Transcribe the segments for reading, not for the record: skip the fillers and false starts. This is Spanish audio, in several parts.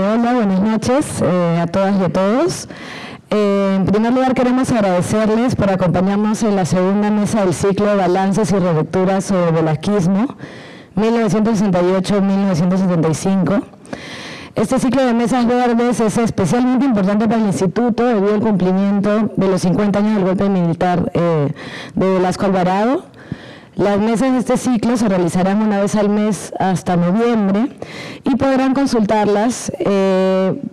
Hola, buenas noches a todas y a todos. En primer lugar, queremos agradecerles por acompañarnos en la segunda mesa del ciclo Balances y Relecturas sobre Velasquismo, 1968-1975. Este ciclo de mesas verdes es especialmente importante para el Instituto debido al cumplimiento de los 50 años del golpe militar de Velasco Alvarado. Las mesas de este ciclo se realizarán una vez al mes hasta noviembre y podrán consultarlas,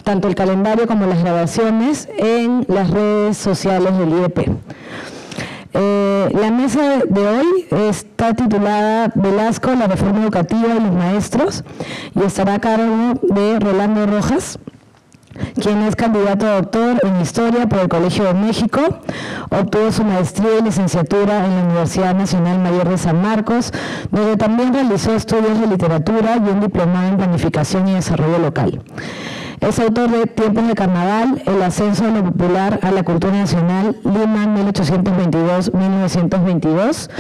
tanto el calendario como las grabaciones, en las redes sociales del IEP. La mesa de hoy está titulada Velasco, la reforma educativa y los maestros, y estará a cargo de Rolando Rojas, quien es candidato a doctor en Historia por el Colegio de México. Obtuvo su maestría y licenciatura en la Universidad Nacional Mayor de San Marcos, donde también realizó estudios de literatura y un diplomado en Planificación y Desarrollo Local. Es autor de Tiempos de Carnaval, El ascenso de lo popular a la cultura nacional, Lima 1822-1922,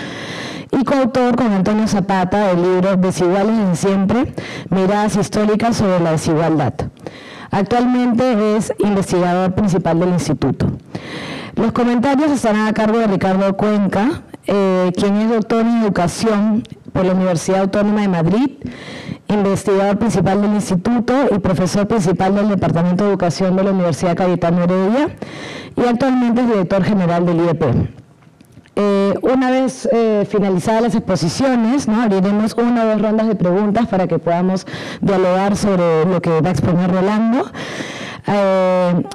y coautor con Antonio Zapata del libro Desiguales en Siempre, Miradas históricas sobre la desigualdad. Actualmente es investigador principal del instituto. Los comentarios estarán a cargo de Ricardo Cuenca, quien es doctor en educación por la Universidad Autónoma de Madrid, investigador principal del instituto y profesor principal del Departamento de Educación de la Universidad Cayetano Heredia, y actualmente es director general del IEP. Una vez finalizadas las exposiciones, ¿no?, abriremos una o dos rondas de preguntas para que podamos dialogar sobre lo que va a exponer Rolando.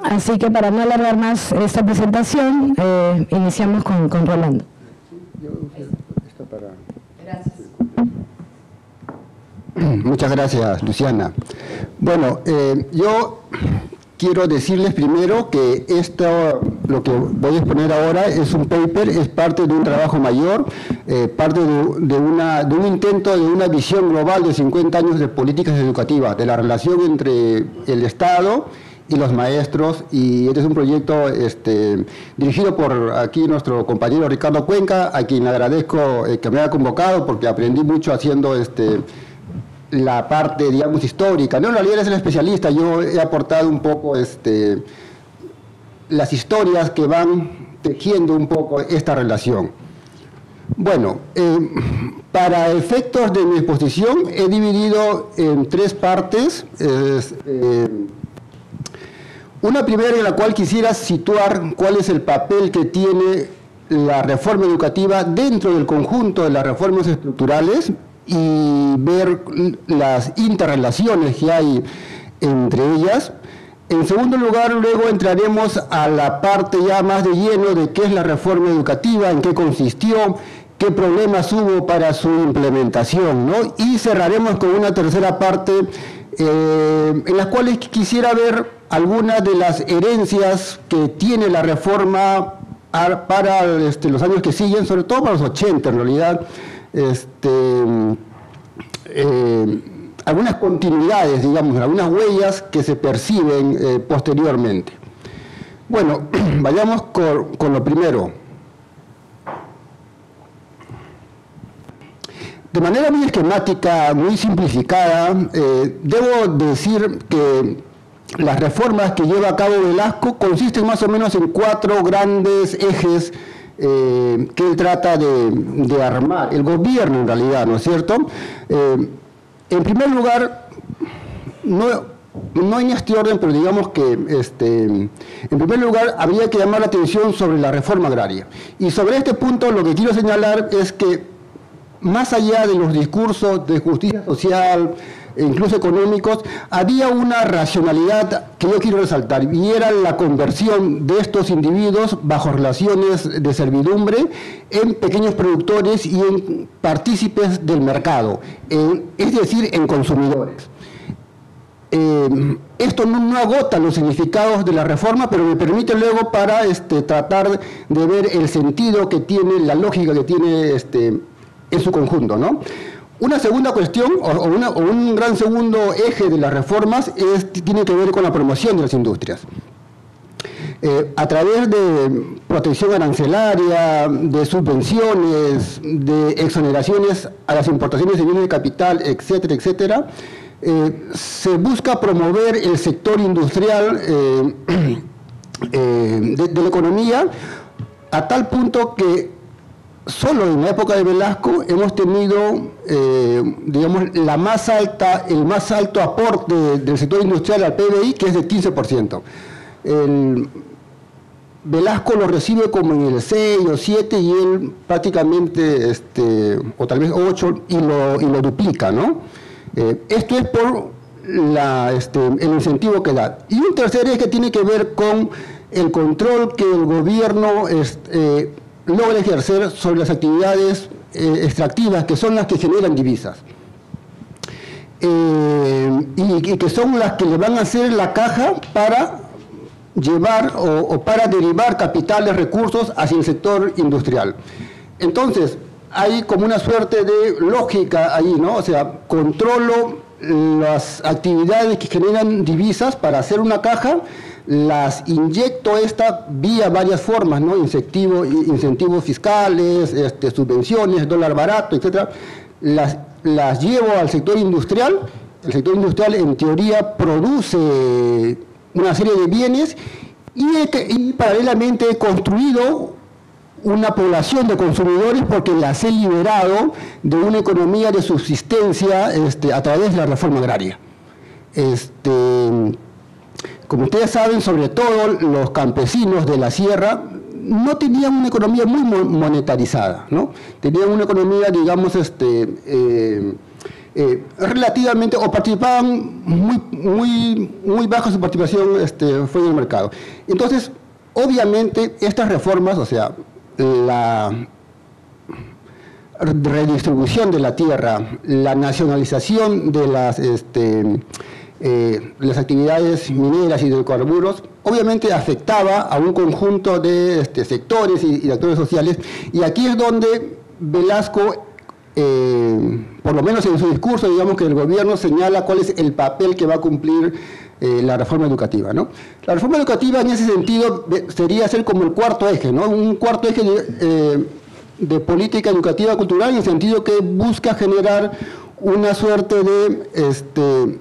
Así que para no alargar más esta presentación, iniciamos con Rolando. Gracias. Muchas gracias, Luciana. Bueno, yo quiero decirles primero que lo que voy a exponer ahora es un paper, es parte de un trabajo mayor, parte de un intento de una visión global de 50 años de políticas educativas, de la relación entre el Estado y los maestros, y este es un proyecto dirigido por aquí nuestro compañero Ricardo Cuenca, a quien agradezco que me haya convocado, porque aprendí mucho haciendo la parte, digamos, histórica. No, en realidad es el especialista, yo he aportado un poco las historias que van tejiendo un poco esta relación. Bueno, para efectos de mi exposición he dividido en tres partes. Una primera en la cual quisiera situar cuál es el papel que tiene la reforma educativa dentro del conjunto de las reformas estructurales y ver las interrelaciones que hay entre ellas. En segundo lugar, luego entraremos a la parte ya más de lleno de qué es la reforma educativa, en qué consistió, qué problemas hubo para su implementación, ¿no? Y cerraremos con una tercera parte en la cual quisiera ver algunas de las herencias que tiene la reforma para los años que siguen, sobre todo para los 80 en realidad, algunas continuidades, digamos, algunas huellas que se perciben posteriormente. Bueno, vayamos con lo primero. De manera muy esquemática, muy simplificada, debo decir que las reformas que lleva a cabo Velasco consisten más o menos en 4 grandes ejes que él trata de armar, el gobierno en realidad, ¿no es cierto? En primer lugar, no en este orden, pero digamos que en primer lugar habría que llamar la atención sobre la reforma agraria. Y sobre este punto lo que quiero señalar es que más allá de los discursos de justicia social, incluso económicos, había una racionalidad que yo quiero resaltar, y era la conversión de estos individuos bajo relaciones de servidumbre en pequeños productores y en partícipes del mercado, es decir, en consumidores. Esto no agota los significados de la reforma, pero me permite luego para tratar de ver el sentido que tiene, la lógica que tiene en su conjunto, ¿no? Una segunda cuestión, o un gran segundo eje de las reformas, tiene que ver con la promoción de las industrias. A través de protección arancelaria, de subvenciones, de exoneraciones a las importaciones de bienes de capital, etcétera, etcétera, se busca promover el sector industrial de la economía, a tal punto que solo en la época de Velasco hemos tenido, digamos, el más alto aporte del sector industrial al PBI, que es de 15%. Velasco lo recibe como en el 6 o 7 y él prácticamente, o tal vez 8, y lo duplica, ¿no? Esto es por el incentivo que da. Y un tercer eje que tiene que ver con el control que el gobierno logra ejercer sobre las actividades extractivas, que son las que generan divisas. Y que son las que le van a hacer la caja para llevar o para derivar capitales, recursos hacia el sector industrial. Entonces, hay como una suerte de lógica ahí, ¿no? O sea, controlo las actividades que generan divisas para hacer una caja, las inyecto vía varias formas, ¿no? Incentivos fiscales, subvenciones, dólar barato, etcétera. Las llevo al sector industrial. El sector industrial, en teoría, produce una serie de bienes y paralelamente he construido una población de consumidores porque las he liberado de una economía de subsistencia a través de la reforma agraria. Como ustedes saben, sobre todo los campesinos de la sierra no tenían una economía muy monetarizada, ¿no? Tenían una economía, digamos, relativamente, o participaban muy baja su participación fuera del mercado. Entonces, obviamente, estas reformas, o sea, la redistribución de la tierra, la nacionalización de las actividades mineras y de hidrocarburos, obviamente afectaba a un conjunto de sectores y de actores sociales, y aquí es donde Velasco, por lo menos en su discurso, digamos que el gobierno señala cuál es el papel que va a cumplir la reforma educativa, ¿no? La reforma educativa en ese sentido sería ser como el cuarto eje, ¿no? Un cuarto eje de política educativa cultural, en el sentido que busca generar una suerte de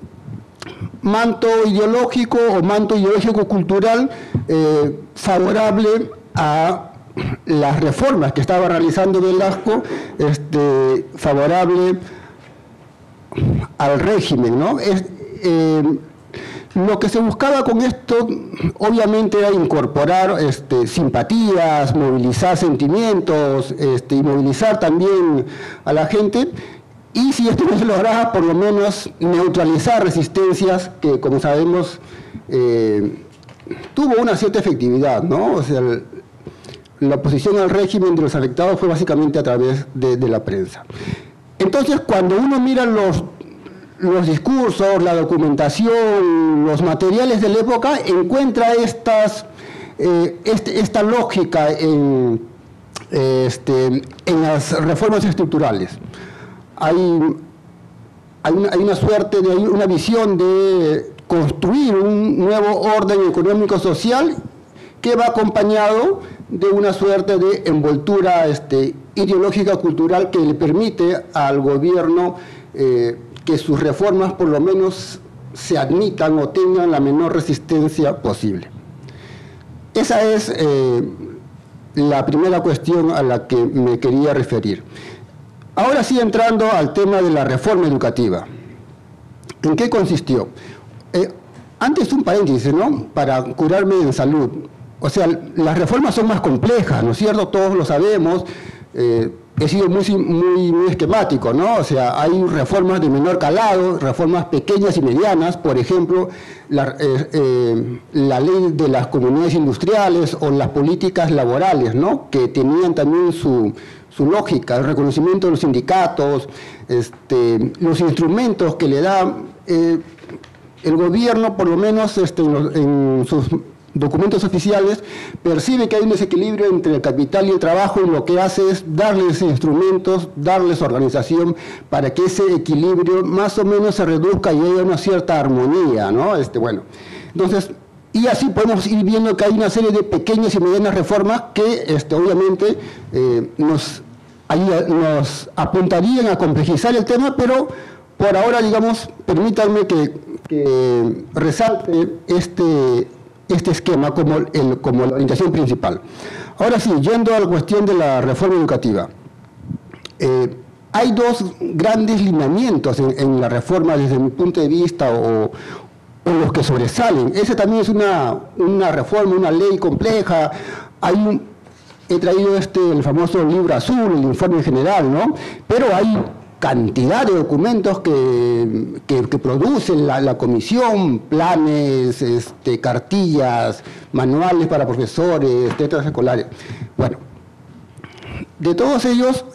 manto ideológico o manto ideológico cultural favorable a las reformas que estaba realizando Velasco, favorable al régimen, ¿no? Lo que se buscaba con esto, obviamente, era incorporar simpatías, movilizar sentimientos, y movilizar también a la gente, y si esto no se lograba, por lo menos neutralizar resistencias que, como sabemos, tuvo una cierta efectividad, ¿no? O sea, la oposición al régimen de los afectados fue básicamente a través de la prensa. Entonces, cuando uno mira los discursos, la documentación, los materiales de la época, encuentra esta lógica en las reformas estructurales. Hay una suerte de una visión de construir un nuevo orden económico-social que va acompañado de una suerte de envoltura ideológica cultural que le permite al gobierno que sus reformas por lo menos se admitan o tengan la menor resistencia posible. Esa es la primera cuestión a la que me quería referir. Ahora sí, entrando al tema de la reforma educativa. ¿En qué consistió? Antes un paréntesis, ¿no? Para curarme en salud. O sea, las reformas son más complejas, ¿no es cierto? Todos lo sabemos. He sido muy esquemático, ¿no? O sea, hay reformas de menor calado, reformas pequeñas y medianas, por ejemplo, la ley de las comunidades industriales o las políticas laborales, ¿no? Que tenían también su lógica, el reconocimiento de los sindicatos, los instrumentos que le da el gobierno, por lo menos en sus documentos oficiales, percibe que hay un desequilibrio entre el capital y el trabajo, y lo que hace es darles instrumentos, darles organización para que ese equilibrio más o menos se reduzca y haya una cierta armonía, ¿no? Bueno, entonces, y así podemos ir viendo que hay una serie de pequeñas y medianas reformas que obviamente nos apuntarían a complejizar el tema, pero por ahora, digamos, permítanme que resalte este esquema como la orientación principal. Ahora sí, yendo a la cuestión de la reforma educativa. Hay dos grandes lineamientos en la reforma desde mi punto de vista, o los que sobresalen. Esa también es una reforma, una ley compleja. He traído el famoso libro azul, el informe general, ¿no? Pero hay cantidad de documentos que produce la comisión, planes, cartillas, manuales para profesores, teatros escolares. Bueno, de todos ellos,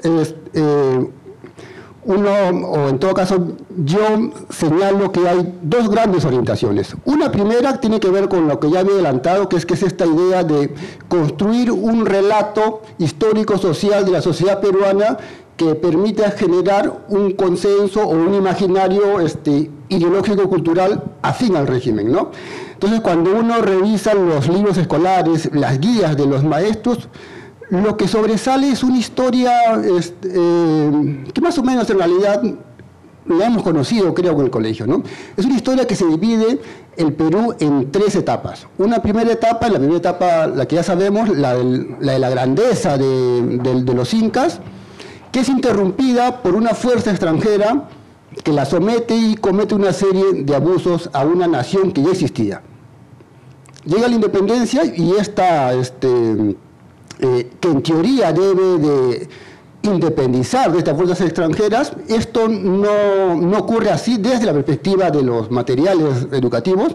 o en todo caso, yo señalo que hay dos grandes orientaciones. Una primera tiene que ver con lo que ya había adelantado, que es esta idea de construir un relato histórico-social de la sociedad peruana que permita generar un consenso o un imaginario ideológico-cultural afín al régimen, ¿no? Entonces, cuando uno revisa los libros escolares, las guías de los maestros, lo que sobresale es una historia que más o menos en realidad la hemos conocido, creo, en el colegio, ¿no? Es una historia que se divide el Perú en tres etapas. Una primera etapa, la que ya sabemos, la de la grandeza de los incas, que es interrumpida por una fuerza extranjera que la somete y comete una serie de abusos a una nación que ya existía. Llega la independencia y que en teoría debe de independizar de estas fuerzas extranjeras, esto no ocurre así desde la perspectiva de los materiales educativos,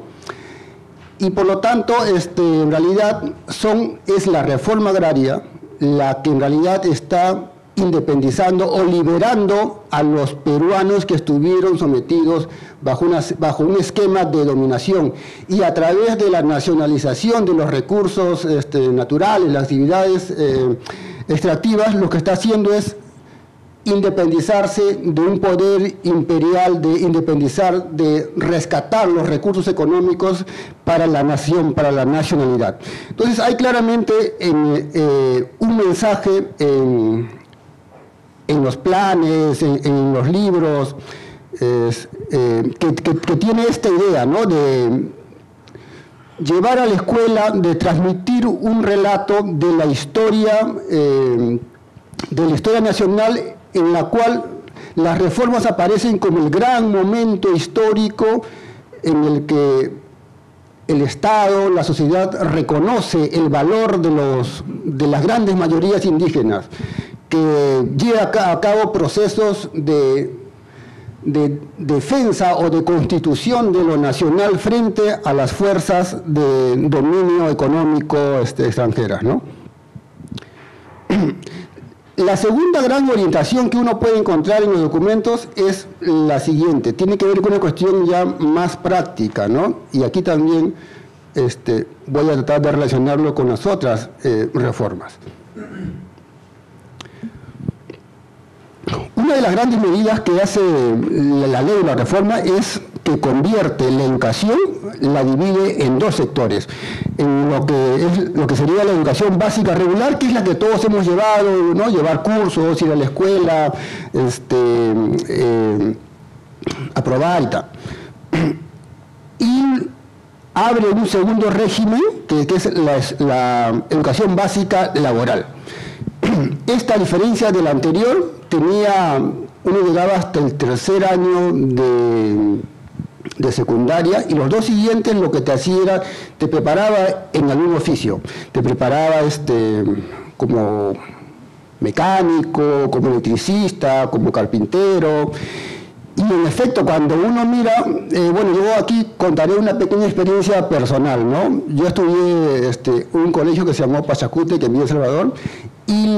y por lo tanto en realidad es la reforma agraria la que en realidad está independizando o liberando a los peruanos que estuvieron sometidos bajo un esquema de dominación, y a través de la nacionalización de los recursos naturales, las actividades extractivas, lo que está haciendo es independizarse de un poder imperial, de rescatar los recursos económicos para la nación, para la nacionalidad. Entonces hay claramente un mensaje en los planes, en los libros, que tiene esta idea, ¿no?, de llevar a la escuela, de transmitir un relato de la historia nacional, en la cual las reformas aparecen como el gran momento histórico en el que el Estado, la sociedad, reconoce el valor de las grandes mayorías indígenas, que lleva a cabo procesos de defensa o de constitución de lo nacional frente a las fuerzas de dominio económico extranjeras, ¿no? La segunda gran orientación que uno puede encontrar en los documentos es la siguiente, tiene que ver con una cuestión ya más práctica, ¿no? Y aquí también voy a tratar de relacionarlo con las otras reformas. Una de las grandes medidas que hace la ley de la reforma es que convierte la educación, la divide en dos sectores, en lo que sería la educación básica regular, que es la que todos hemos llevado, ¿no?, llevar cursos, ir a la escuela, aprobar y tal. Y abre un segundo régimen, que es la educación básica laboral. Esta, a diferencia de la anterior, uno llegaba hasta el tercer año de secundaria, y los dos siguientes lo que te hacía era, te preparaba en algún oficio, te preparaba como mecánico, como electricista, como carpintero. Y en efecto, cuando uno mira, yo aquí contaré una pequeña experiencia personal, ¿no? Yo estudié un colegio que se llamó Pachacute, que en Villa El Salvador, y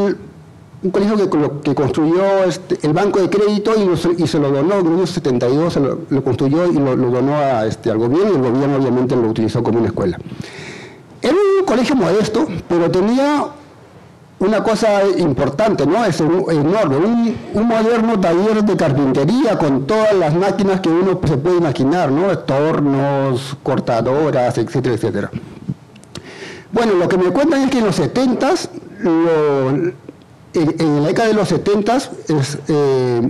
un colegio que construyó el Banco de Crédito y se lo donó, en el año 72 lo construyó y lo donó al gobierno, y el gobierno obviamente lo utilizó como una escuela. Era un colegio modesto, pero tenía una cosa importante, ¿no? Es enorme, un moderno taller de carpintería con todas las máquinas que uno se puede imaginar, ¿no? Tornos, cortadoras, etcétera, etcétera. Bueno, lo que me cuentan es que en los 70s en la década de los 70,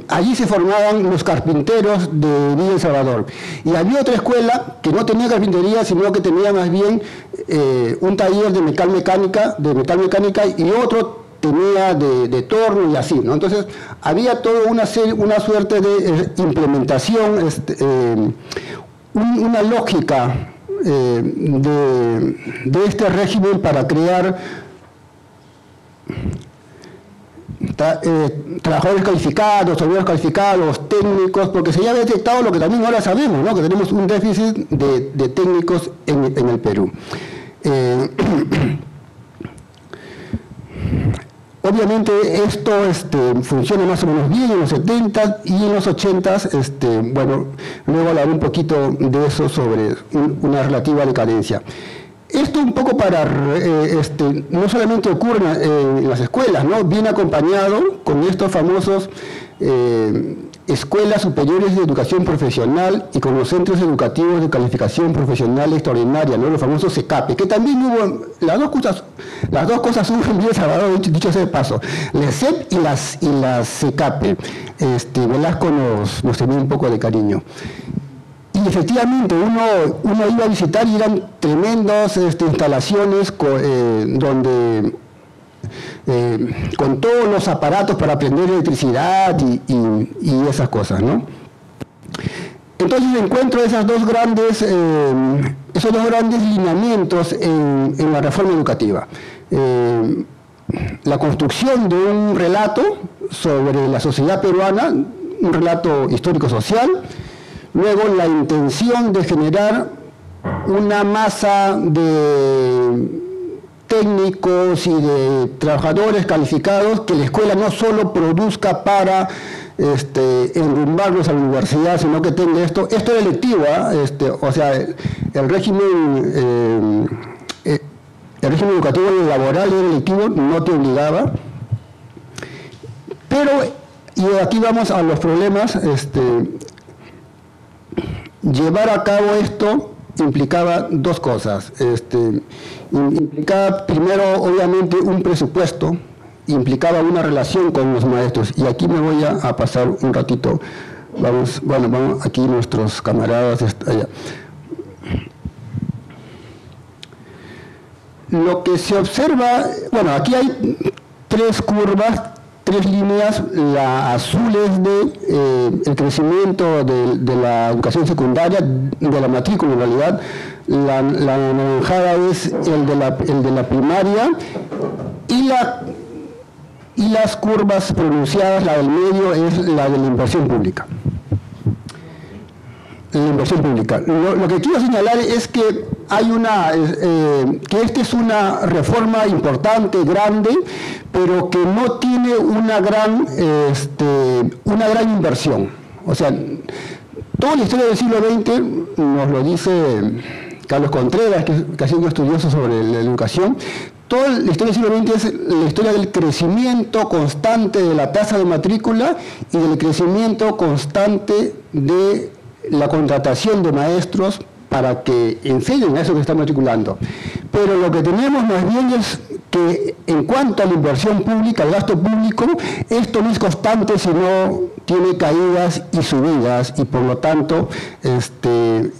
allí se formaban los carpinteros de Villa El Salvador. Y había otra escuela que no tenía carpintería, sino que tenía más bien un taller de metal mecánica y otro tenía de torno y así, ¿no? Entonces, había toda una suerte de implementación, una lógica de este régimen para crear trabajadores calificados, obreros calificados, técnicos, porque se había detectado lo que también ahora sabemos, ¿no? Que tenemos un déficit de técnicos en el Perú. Obviamente esto funciona más o menos bien en los 70 y en los 80, bueno, luego hablaré un poquito de eso sobre una relativa decadencia. Esto un poco para, no solamente ocurre en las escuelas, ¿no? Viene acompañado con estos famosos escuelas superiores de educación profesional y con los centros educativos de calificación profesional extraordinaria, ¿no? Los famosos CECAPE, que también hubo, las dos cosas hubo en Villa El Salvador, dicho sea de paso, la CEP y las CECAPE. Velasco nos tenía un poco de cariño. Y efectivamente uno iba a visitar y eran tremendas instalaciones donde con todos los aparatos para aprender electricidad y esas cosas, ¿no? Entonces encuentro esos dos grandes lineamientos en la reforma educativa. La construcción de un relato sobre la sociedad peruana, un relato histórico-social. Luego, la intención de generar una masa de técnicos y de trabajadores calificados que la escuela no solo produzca para enrumbarlos a la universidad, sino que tenga esto era electivo, o sea, el régimen educativo y laboral era electivo, no te obligaba. Pero, y aquí vamos a los problemas, llevar a cabo esto implicaba dos cosas. Implicaba primero, obviamente, un presupuesto, implicaba una relación con los maestros. Y aquí me voy a pasar un ratito. Vamos, aquí nuestros camaradas allá. Lo que se observa, bueno, aquí hay tres curvas, tres líneas. La azul es el crecimiento de la educación secundaria, de la matrícula en realidad. La anaranjada es el de la primaria y las curvas pronunciadas, la del medio es la de la inversión pública. La inversión pública. Lo que quiero señalar es que hay que esta es una reforma importante, grande, pero que no tiene una gran inversión. O sea, toda la historia del siglo XX, nos lo dice Carlos Contreras, que ha sido un estudioso sobre la educación. Toda la historia del siglo XX es la historia del crecimiento constante de la tasa de matrícula y del crecimiento constante de la contratación de maestros para que enseñen a eso que están matriculando. Pero lo que tenemos más bien es que en cuanto a la inversión pública, el gasto público, esto no es constante, sino tiene caídas y subidas, y por lo tanto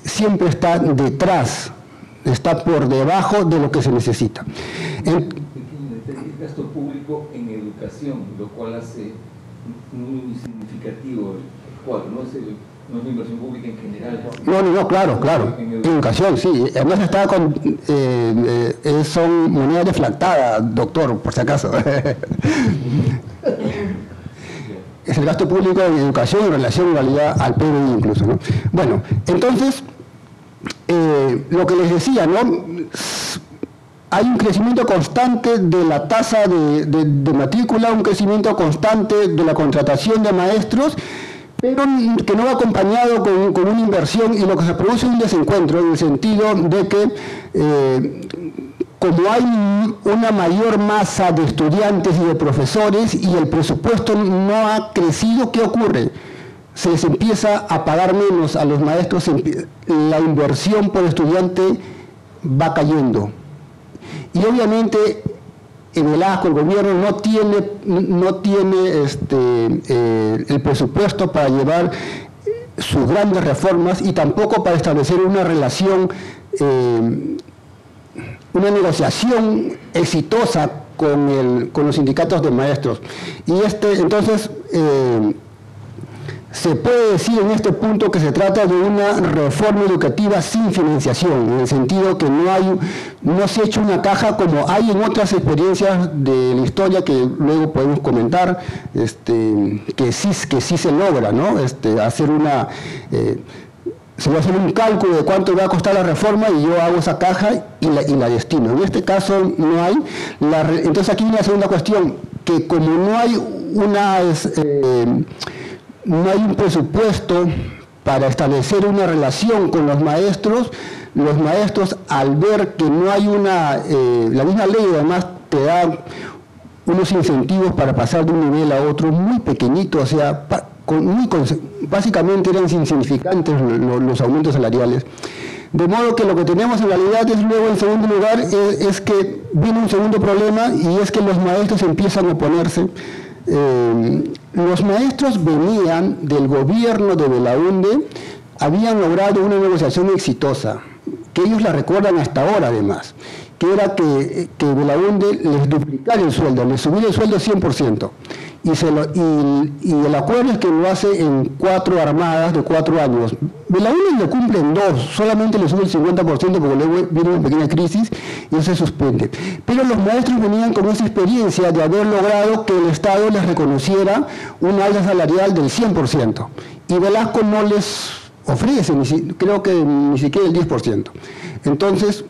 siempre está detrás, está por debajo de lo que se necesita. El gasto público en educación, lo cual hace muy significativo el cuadro, ¿no? No es la inversión pública en general. No, claro. En educación, sí. Además son monedas deflactadas, doctor, por si acaso. Es el gasto público en educación en relación en realidad al PBI incluso, ¿no? Bueno, entonces, lo que les decía, ¿no? Hay un crecimiento constante de la tasa de matrícula, un crecimiento constante de la contratación de maestros, pero que no va acompañado con una inversión, y lo que se produce es un desencuentro en el sentido de que como hay una mayor masa de estudiantes y de profesores y el presupuesto no ha crecido, ¿qué ocurre? Se les empieza a pagar menos a los maestros, la inversión por estudiante va cayendo. Y obviamente Velasco, el gobierno no tiene el presupuesto para llevar sus grandes reformas y tampoco para establecer una relación, una negociación exitosa con los sindicatos de maestros. Y entonces se puede decir en este punto que se trata de una reforma educativa sin financiación, en el sentido que no se ha hecho una caja como hay en otras experiencias de la historia que luego podemos comentar, que sí se logra, ¿no? Hacer se va a hacer un cálculo de cuánto va a costar la reforma y yo hago esa caja y la destino. En este caso no hay. Entonces aquí viene la segunda cuestión, que como no hay un presupuesto para establecer una relación con los maestros al ver que no hay la misma ley además te da unos incentivos para pasar de un nivel a otro muy pequeñito, o sea, básicamente eran insignificantes los aumentos salariales. De modo que lo que tenemos en realidad es luego, en segundo lugar, es que viene un segundo problema y es que los maestros empiezan a oponerse. Los maestros venían del gobierno de Belaúnde, habían logrado una negociación exitosa, que ellos la recuerdan hasta ahora además, que era que Belaúnde les duplicara el sueldo, les subiera el sueldo 100%. Y el acuerdo es que lo hace en 4 armadas de 4 años. Belaúnde lo cumple en 2, solamente le sube el 50% porque luego viene una pequeña crisis y eso se suspende. Pero los maestros venían con esa experiencia de haber logrado que el Estado les reconociera una alza salarial del 100%. Y Velasco no les ofrece, creo que ni siquiera el 10%. Entonces,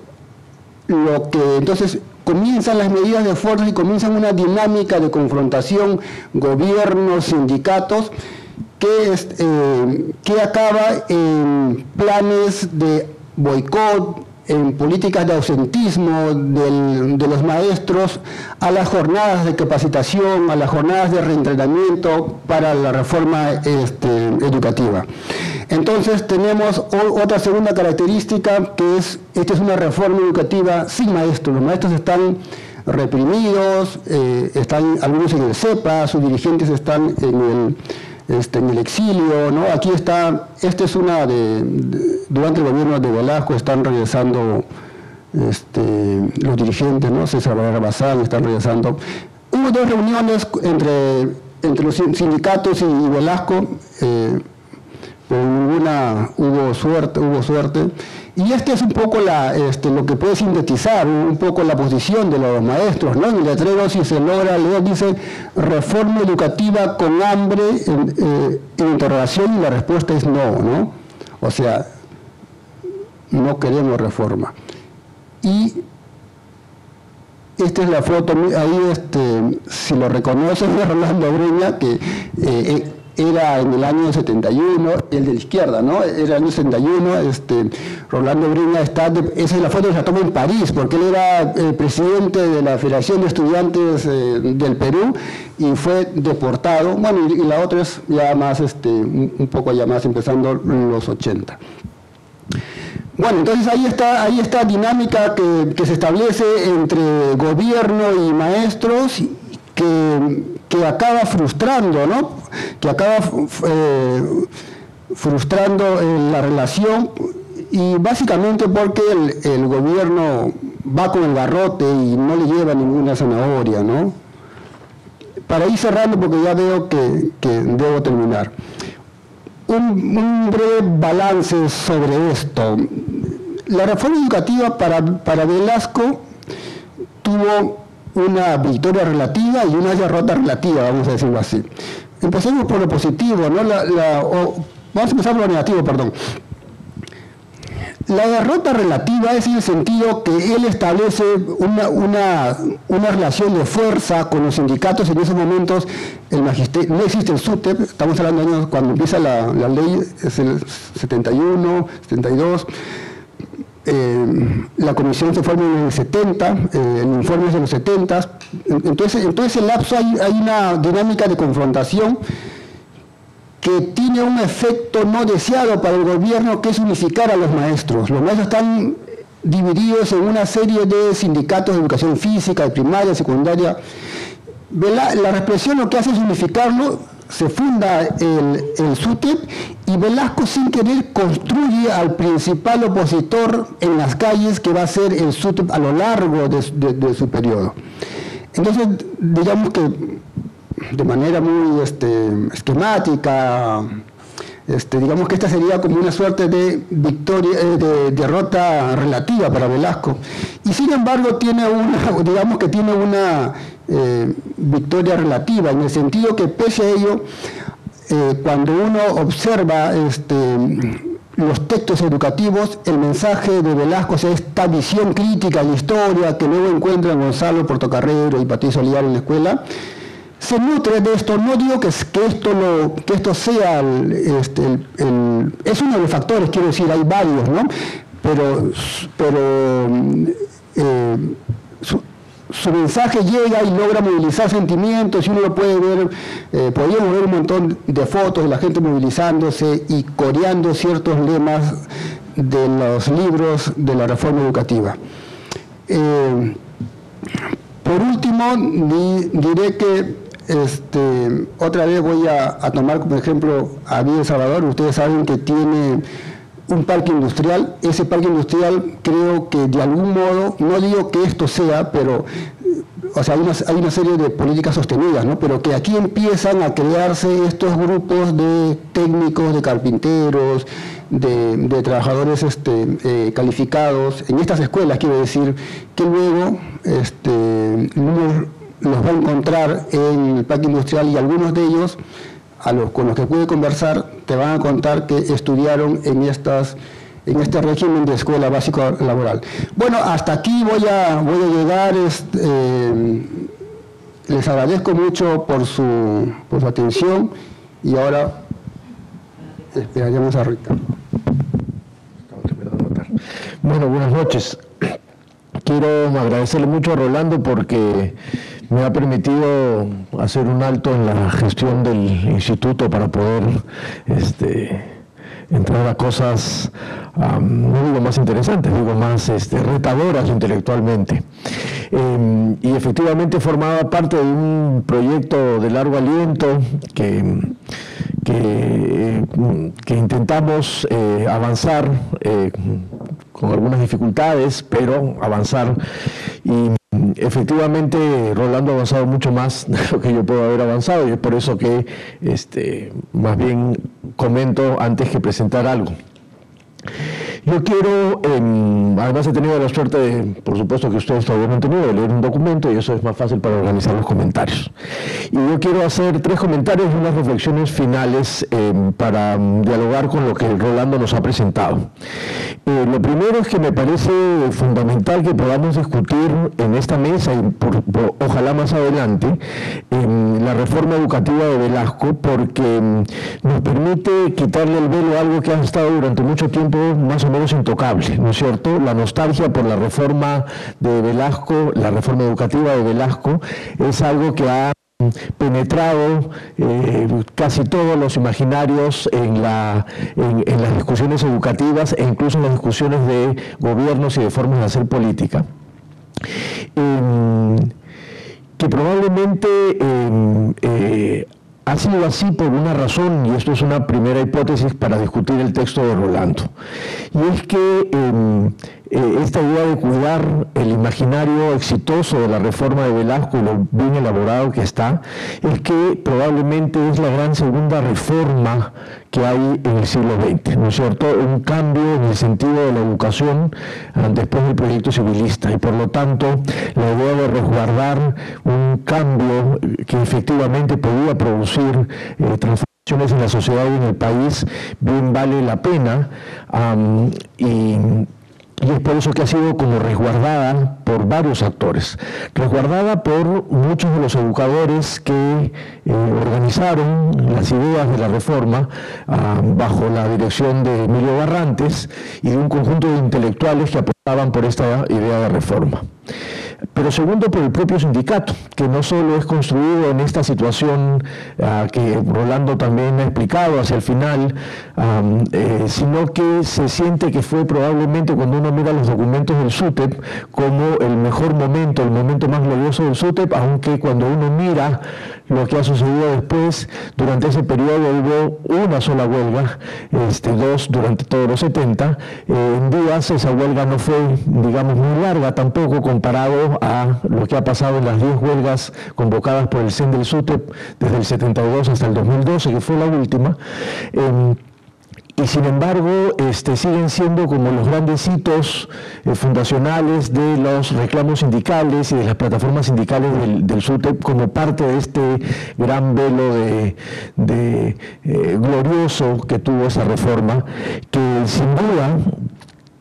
comienzan las medidas de fuerza y comienzan una dinámica de confrontación gobiernos, sindicatos, que acaba en planes de boicot, en políticas de ausentismo de los maestros a las jornadas de capacitación, a las jornadas de reentrenamiento para la reforma educativa. Entonces tenemos otra segunda característica que esta es una reforma educativa sin maestros. Los maestros están reprimidos, están algunos en el CEPA, sus dirigentes están en el exilio, ¿no? Aquí está, es una durante el gobierno de Velasco están regresando los dirigentes, ¿no? César Bazán están regresando. Hubo 2 reuniones entre los sindicatos y Velasco, pero ninguna hubo suerte. Y es un poco lo que puede sintetizar un poco la posición de los maestros, ¿no? En el letrero, si se logra leer, dice reforma educativa con hambre en interrogación, y la respuesta es no, ¿no? O sea, no queremos reforma. Y esta es la foto, ahí si lo reconocen, de Rolando Breña, que era en el año 71, el de la izquierda, ¿no? Era el año 71, Rolando Breña esa es la foto que se toma en París, porque él era presidente de la Federación de Estudiantes del Perú y fue deportado. Bueno, y la otra es ya más, un poco ya más empezando los 80. Bueno, entonces ahí está dinámica que se establece entre gobierno y maestros, que acaba frustrando, ¿no? Que acaba frustrando la relación, y básicamente porque el gobierno va con el garrote y no le lleva ninguna zanahoria, ¿no? Para ir cerrando, porque ya veo que debo terminar. Un breve balance sobre esto. La reforma educativa para Velasco tuvo una victoria relativa y una derrota relativa, vamos a decirlo así. Empecemos por lo positivo, ¿no? Vamos a empezar por lo negativo, perdón. La derrota relativa es en el sentido que él establece una relación de fuerza con los sindicatos. En esos momentos no existe el SUTEP, estamos hablando de años cuando empieza la ley, es el 71, 72. La comisión se forma en el 70, el informe es de los 70. Entonces en ese lapso hay una dinámica de confrontación que tiene un efecto no deseado para el gobierno, que es unificar a los maestros. Los maestros están divididos en una serie de sindicatos de educación física, de primaria, secundaria. La represión lo que hace es unificarlo, se funda el SUTEP y Velasco sin querer construye al principal opositor en las calles que va a ser el SUTEP a lo largo de su periodo. Entonces, digamos que de manera muy esquemática, digamos que esta sería como una suerte de victoria, de derrota relativa para Velasco. Y sin embargo tiene una victoria relativa, en el sentido que pese a ello, cuando uno observa los textos educativos, el mensaje de Velasco, o sea, esta visión crítica de la historia que luego encuentra Gonzalo Portocarrero y Patricio Oliar en la escuela, se nutre de esto. No digo que esto sea es uno de los factores, quiero decir, hay varios, ¿no? Pero su mensaje llega y logra movilizar sentimientos, y uno lo puede ver, podríamos ver un montón de fotos de la gente movilizándose y coreando ciertos lemas de los libros de la reforma educativa. Por último, diré que otra vez voy a tomar como ejemplo a Villa El Salvador. Ustedes saben que tiene un parque industrial. Ese parque industrial creo que de algún modo, no digo que esto sea, pero o sea, hay una serie de políticas sostenidas, ¿no? Pero que aquí empiezan a crearse estos grupos de técnicos, de carpinteros, de trabajadores calificados en estas escuelas, quiero decir, que luego uno los va a encontrar en el parque industrial, y algunos de ellos, con los que pude conversar, te van a contar que estudiaron en este régimen de escuela básica laboral. Bueno, hasta aquí voy a llegar. Les agradezco mucho por su atención, y ahora esperaríamos a Rita. Bueno, buenas noches. Quiero agradecerle mucho a Rolando porque me ha permitido hacer un alto en la gestión del instituto para poder entrar a cosas, no digo más interesantes, digo más retadoras intelectualmente. Y efectivamente formaba parte de un proyecto de largo aliento que intentamos avanzar con algunas dificultades, pero avanzar. Y efectivamente Rolando ha avanzado mucho más de lo que yo puedo haber avanzado, y es por eso que más bien comento antes que presentar algo. Yo quiero, además he tenido la suerte, por supuesto que ustedes todavía no han tenido, de leer un documento, y eso es más fácil para organizar los comentarios. Y yo quiero hacer 3 comentarios y unas reflexiones finales para dialogar con lo que Rolando nos ha presentado. Lo primero es que me parece fundamental que podamos discutir en esta mesa, y ojalá más adelante, la reforma educativa de Velasco, porque nos permite quitarle el velo a algo que ha estado durante mucho tiempo más o menos intocable, ¿no es cierto? La nostalgia por la reforma de Velasco, la reforma educativa de Velasco, es algo que ha penetrado casi todos los imaginarios en las discusiones educativas, e incluso en las discusiones de gobiernos y de formas de hacer política. Que probablemente ha sido así por una razón, y esto es una primera hipótesis para discutir el texto de Rolando, y es que esta idea de cuidar el imaginario exitoso de la reforma de Velasco y lo bien elaborado que está, es que probablemente es la gran segunda reforma que hay en el siglo XX, ¿no es cierto? Un cambio en el sentido de la educación después del proyecto civilista, y por lo tanto la idea de resguardar un cambio que efectivamente podía producir transformaciones en la sociedad y en el país bien vale la pena, y es por eso que ha sido como resguardada por varios actores, resguardada por muchos de los educadores que organizaron las ideas de la reforma bajo la dirección de Emilio Barrantes y de un conjunto de intelectuales que apostaban por esta idea de reforma. pero segundo por el propio sindicato, que no solo es construido en esta situación que Rolando también ha explicado hacia el final, sino que se siente que fue probablemente, cuando uno mira los documentos del SUTEP, como el mejor momento, el momento más glorioso del SUTEP, aunque cuando uno mira lo que ha sucedido después, durante ese periodo hubo una sola huelga, dos durante todos los 70, en días esa huelga no fue, digamos, muy larga tampoco comparado a lo que ha pasado en las 10 huelgas convocadas por el CEN del SUTEP desde el 72 hasta el 2012, que fue la última. Y sin embargo, siguen siendo como los grandes hitos fundacionales de los reclamos sindicales y de las plataformas sindicales del SUTEP como parte de este gran velo de glorioso que tuvo esa reforma, que sin duda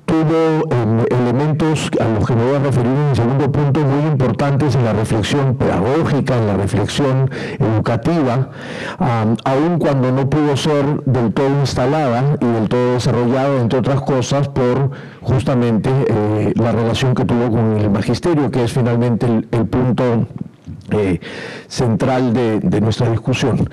tuvo elementos a los que me voy a referir en el segundo punto muy importantes en la reflexión pedagógica, en la reflexión educativa, aun cuando no pudo ser del todo instalada y del todo desarrollada, entre otras cosas, por justamente la relación que tuvo con el magisterio, que es finalmente el punto central de nuestra discusión.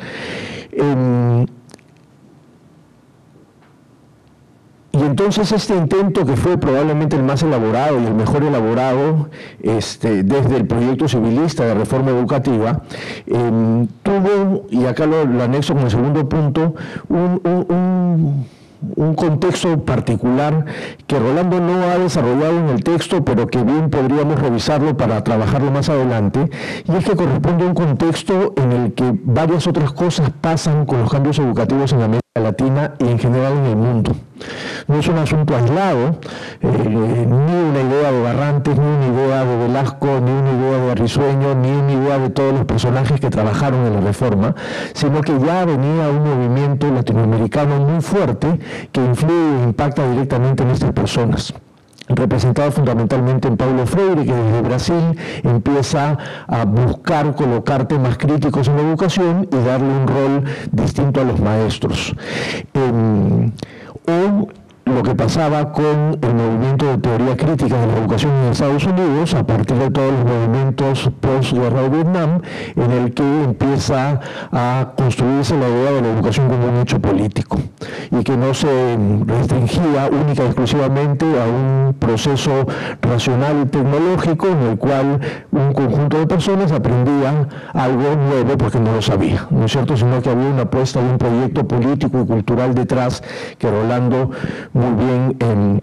Y entonces este intento, que fue probablemente el más elaborado y el mejor elaborado desde el proyecto civilista de reforma educativa, tuvo, y acá lo anexo con el segundo punto, un contexto particular que Rolando no ha desarrollado en el texto, pero que bien podríamos revisarlo para trabajarlo más adelante, y es que corresponde a un contexto en el que varias otras cosas pasan con los cambios educativos en América Latina y en general en el mundo. No es un asunto aislado, ni una idea de Barrantes, ni una idea de Velasco, ni una idea de Risueño, ni una idea de todos los personajes que trabajaron en la reforma, sino que ya venía un movimiento latinoamericano muy fuerte que influye e impacta directamente en estas personas, representado fundamentalmente en Paulo Freire, que desde Brasil empieza a buscar colocar temas críticos en la educación y darle un rol distinto a los maestros. O lo que pasaba con el movimiento de teoría crítica de la educación en Estados Unidos a partir de todos los movimientos post-guerra de Vietnam, en el que empieza a construirse la idea de la educación como un hecho político y que no se restringía única y exclusivamente a un proceso racional y tecnológico en el cual un conjunto de personas aprendían algo nuevo porque no lo sabía, ¿no es cierto?, sino que había una apuesta de un proyecto político y cultural detrás que Rolando muy bien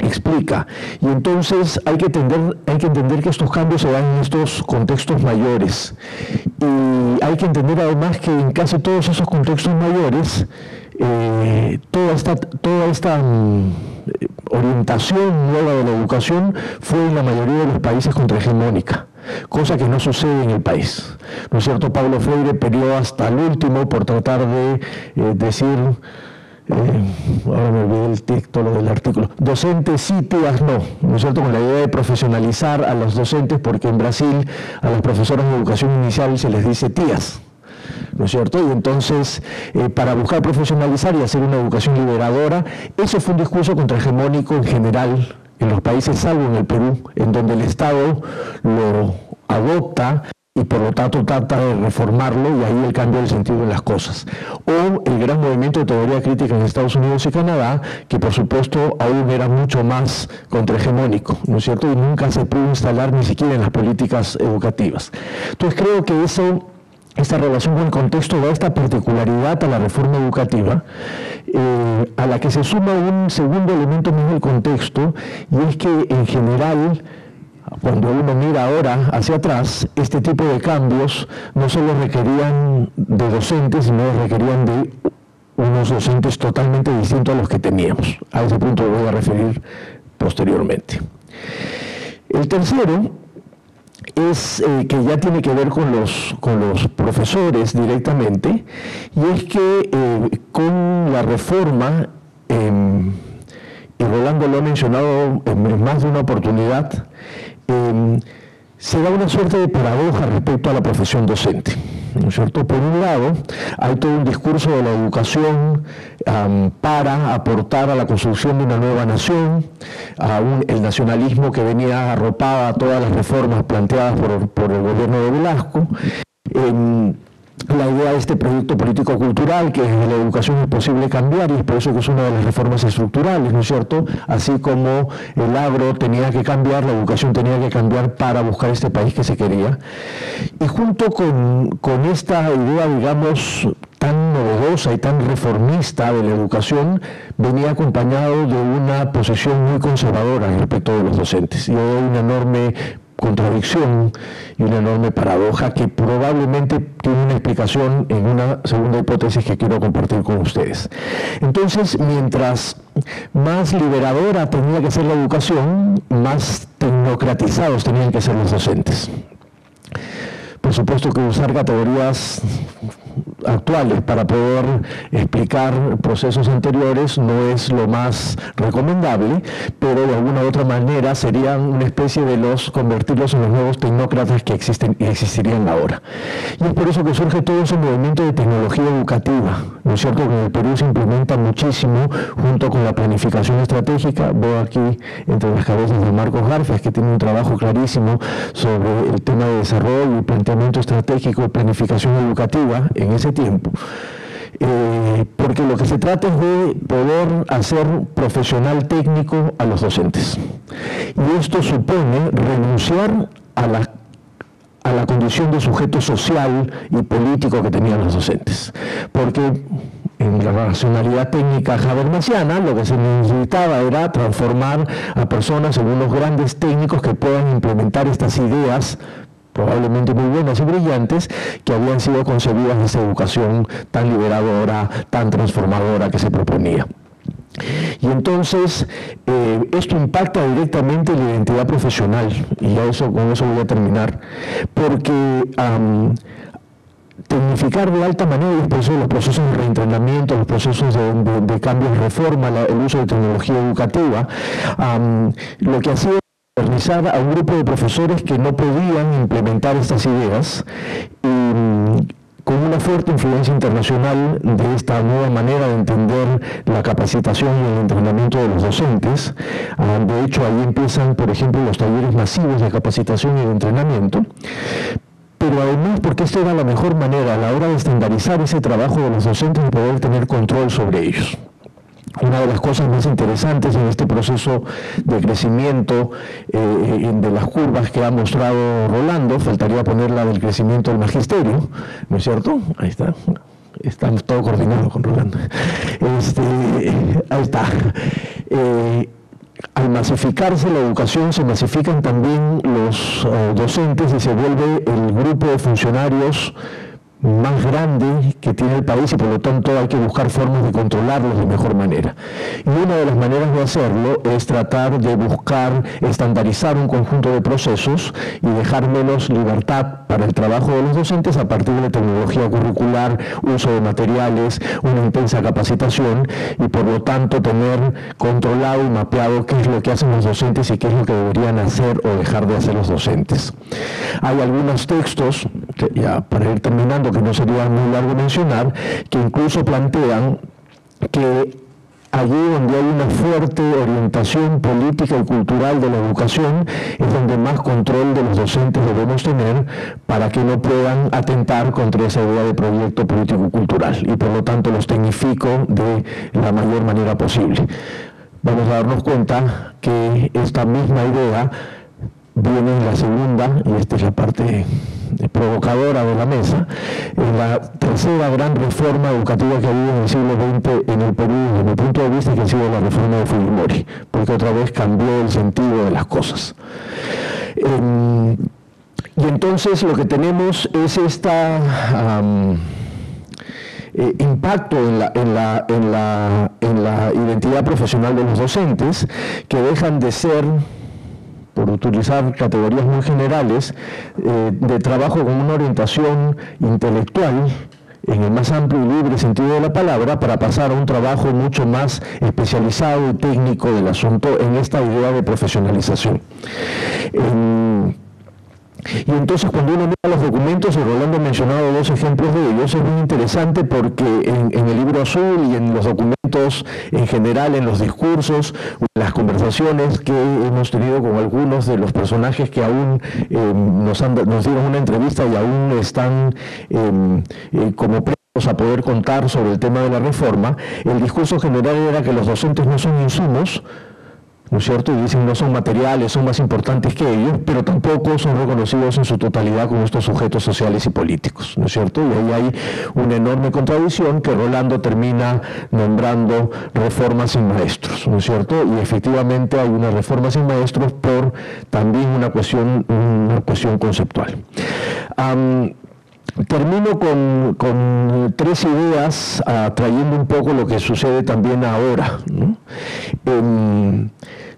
explica. Y entonces hay que entender que estos cambios se dan en estos contextos mayores. Y hay que entender además que en casi todos esos contextos mayores, toda esta orientación nueva de la educación fue en la mayoría de los países contrahegemónica, cosa que no sucede en el país, ¿no es cierto? Paulo Freire peleó hasta el último por tratar de decir, ahora me olvidé el título del artículo, docentes sí, tías no, ¿no es cierto?, con la idea de profesionalizar a los docentes, porque en Brasil a las profesoras de educación inicial se les dice tías, ¿no es cierto? Y entonces, para buscar profesionalizar y hacer una educación liberadora, eso fue un discurso contrahegemónico en general en los países, salvo en el Perú, en donde el Estado lo adopta y por lo tanto trata de reformarlo, y ahí el cambio del sentido en las cosas. O el gran movimiento de teoría crítica en Estados Unidos y Canadá, que por supuesto aún era mucho más contrahegemónico, ¿no es cierto?, y nunca se pudo instalar ni siquiera en las políticas educativas. Entonces creo que esta relación con el contexto da esta particularidad a la reforma educativa, a la que se suma un segundo elemento mismo del contexto, y es que en general, cuando uno mira ahora hacia atrás, este tipo de cambios no solo requerían de docentes, sino requerían de unos docentes totalmente distintos a los que teníamos. A ese punto lo voy a referir posteriormente. El tercero es que ya tiene que ver con los profesores directamente, y es que con la reforma, y Rolando lo ha mencionado en más de una oportunidad, se da una suerte de paradoja respecto a la profesión docente. ¿no es cierto? Por un lado, hay todo un discurso de la educación para aportar a la construcción de una nueva nación, el nacionalismo que venía arropado a todas las reformas planteadas por el gobierno de Velasco, la idea de este proyecto político-cultural, que desde la educación es posible cambiar, y es por eso que es una de las reformas estructurales, ¿no es cierto? Así como el agro tenía que cambiar, la educación tenía que cambiar para buscar este país que se quería. Y junto con esta idea, digamos, tan novedosa y tan reformista de la educación, venía acompañado de una posición muy conservadora respecto de los docentes. Y hay una enorme contradicción y una enorme paradoja que probablemente tiene una explicación en una segunda hipótesis que quiero compartir con ustedes. Entonces, mientras más liberadora tenía que ser la educación, más tecnocratizados tenían que ser los docentes. Por supuesto que usar categorías actuales para poder explicar procesos anteriores no es lo más recomendable, pero de alguna u otra manera serían una especie de convertirlos en los nuevos tecnócratas que existen y existirían ahora. Y es por eso que surge todo ese movimiento de tecnología educativa, ¿no es cierto? Que en el Perú se implementa muchísimo junto con la planificación estratégica. Veo aquí entre las cabezas de Marcos Garfias, que tiene un trabajo clarísimo sobre el tema de desarrollo y planteamiento estratégico y planificación educativa en ese tiempo, porque lo que se trata es de poder hacer profesional técnico a los docentes, y esto supone renunciar a la condición de sujeto social y político que tenían los docentes, porque en la racionalidad técnica habermasiana lo que se necesitaba era transformar a personas en unos grandes técnicos que puedan implementar estas ideas probablemente muy buenas y brillantes, que habían sido concebidas de esa educación tan liberadora, tan transformadora que se proponía. Y entonces, esto impacta directamente en la identidad profesional, y con eso voy a terminar, porque tecnificar de alta manera, y por eso los procesos de reentrenamiento, los procesos de cambio y reforma, el uso de tecnología educativa, lo que hacía modernizar a un grupo de profesores que no podían implementar estas ideas, con una fuerte influencia internacional de esta nueva manera de entender la capacitación y el entrenamiento de los docentes. De hecho, ahí empiezan, por ejemplo, los talleres masivos de capacitación y de entrenamiento, pero además porque esta era la mejor manera a la hora de estandarizar ese trabajo de los docentes y poder tener control sobre ellos. Una de las cosas más interesantes en este proceso de crecimiento de las curvas que ha mostrado Rolando, faltaría poner la del crecimiento del magisterio, ¿no es cierto? Ahí está. Estamos todo coordinado con Rolando. Ahí está. Al masificarse la educación, se masifican también los docentes y se vuelve el grupo de funcionarios más grande que tiene el país, y por lo tanto hay que buscar formas de controlarlos de mejor manera. Y una de las maneras de hacerlo es tratar de buscar estandarizar un conjunto de procesos y dejar menos libertad para el trabajo de los docentes a partir de tecnología curricular, uso de materiales, una intensa capacitación, y por lo tanto tener controlado y mapeado qué es lo que hacen los docentes y qué es lo que deberían hacer o dejar de hacer los docentes. Hay algunos textos, que ya para ir terminando, que no sería muy largo mencionar, que incluso plantean que allí donde hay una fuerte orientación política y cultural de la educación es donde más control de los docentes debemos tener para que no puedan atentar contra esa idea de proyecto político-cultural, y por lo tanto los tecnifico de la mayor manera posible. Vamos a darnos cuenta que esta misma idea viene en la segunda, y esta es la parte provocadora de la mesa, en la tercera gran reforma educativa que ha habido en el siglo XX en el Perú, desde mi punto de vista, que ha sido la reforma de Fujimori, porque otra vez cambió el sentido de las cosas. Y entonces lo que tenemos es esta impacto en la identidad profesional de los docentes, que dejan de ser, por utilizar categorías muy generales, de trabajo con una orientación intelectual en el más amplio y libre sentido de la palabra, para pasar a un trabajo mucho más especializado y técnico del asunto en esta idea de profesionalización. Y entonces cuando uno mira los documentos, y Rolando ha mencionado dos ejemplos de ellos, es muy interesante porque en el libro azul y en los documentos en general, en los discursos, en las conversaciones que hemos tenido con algunos de los personajes que aún nos dieron una entrevista y aún están como presos a poder contar sobre el tema de la reforma, el discurso general era que los docentes no son insumos, ¿no es cierto? Y dicen no son materiales, son más importantes que ellos, pero tampoco son reconocidos en su totalidad como estos sujetos sociales y políticos, ¿no es cierto? Y ahí hay una enorme contradicción que Rolando termina nombrando reforma sin maestros, ¿no es cierto? Y efectivamente hay una reforma sin maestros por también una cuestión conceptual. Termino con tres ideas, trayendo un poco lo que sucede también ahora, ¿no?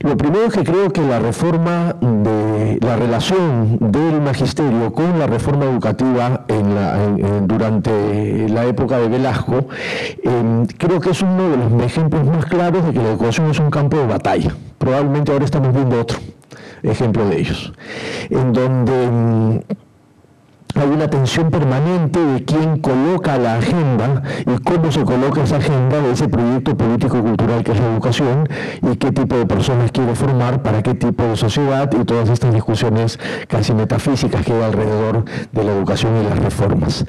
Lo primero es que creo que la reforma de la relación del magisterio con la reforma educativa durante la época de Velasco, creo que es uno de los ejemplos más claros de que la educación es un campo de batalla. Probablemente ahora estamos viendo otro ejemplo de ellos, en donde hay una tensión permanente de quién coloca la agenda y cómo se coloca esa agenda de ese proyecto político-cultural que es la educación y qué tipo de personas quiere formar para qué tipo de sociedad y todas estas discusiones casi metafísicas que hay alrededor de la educación y las reformas.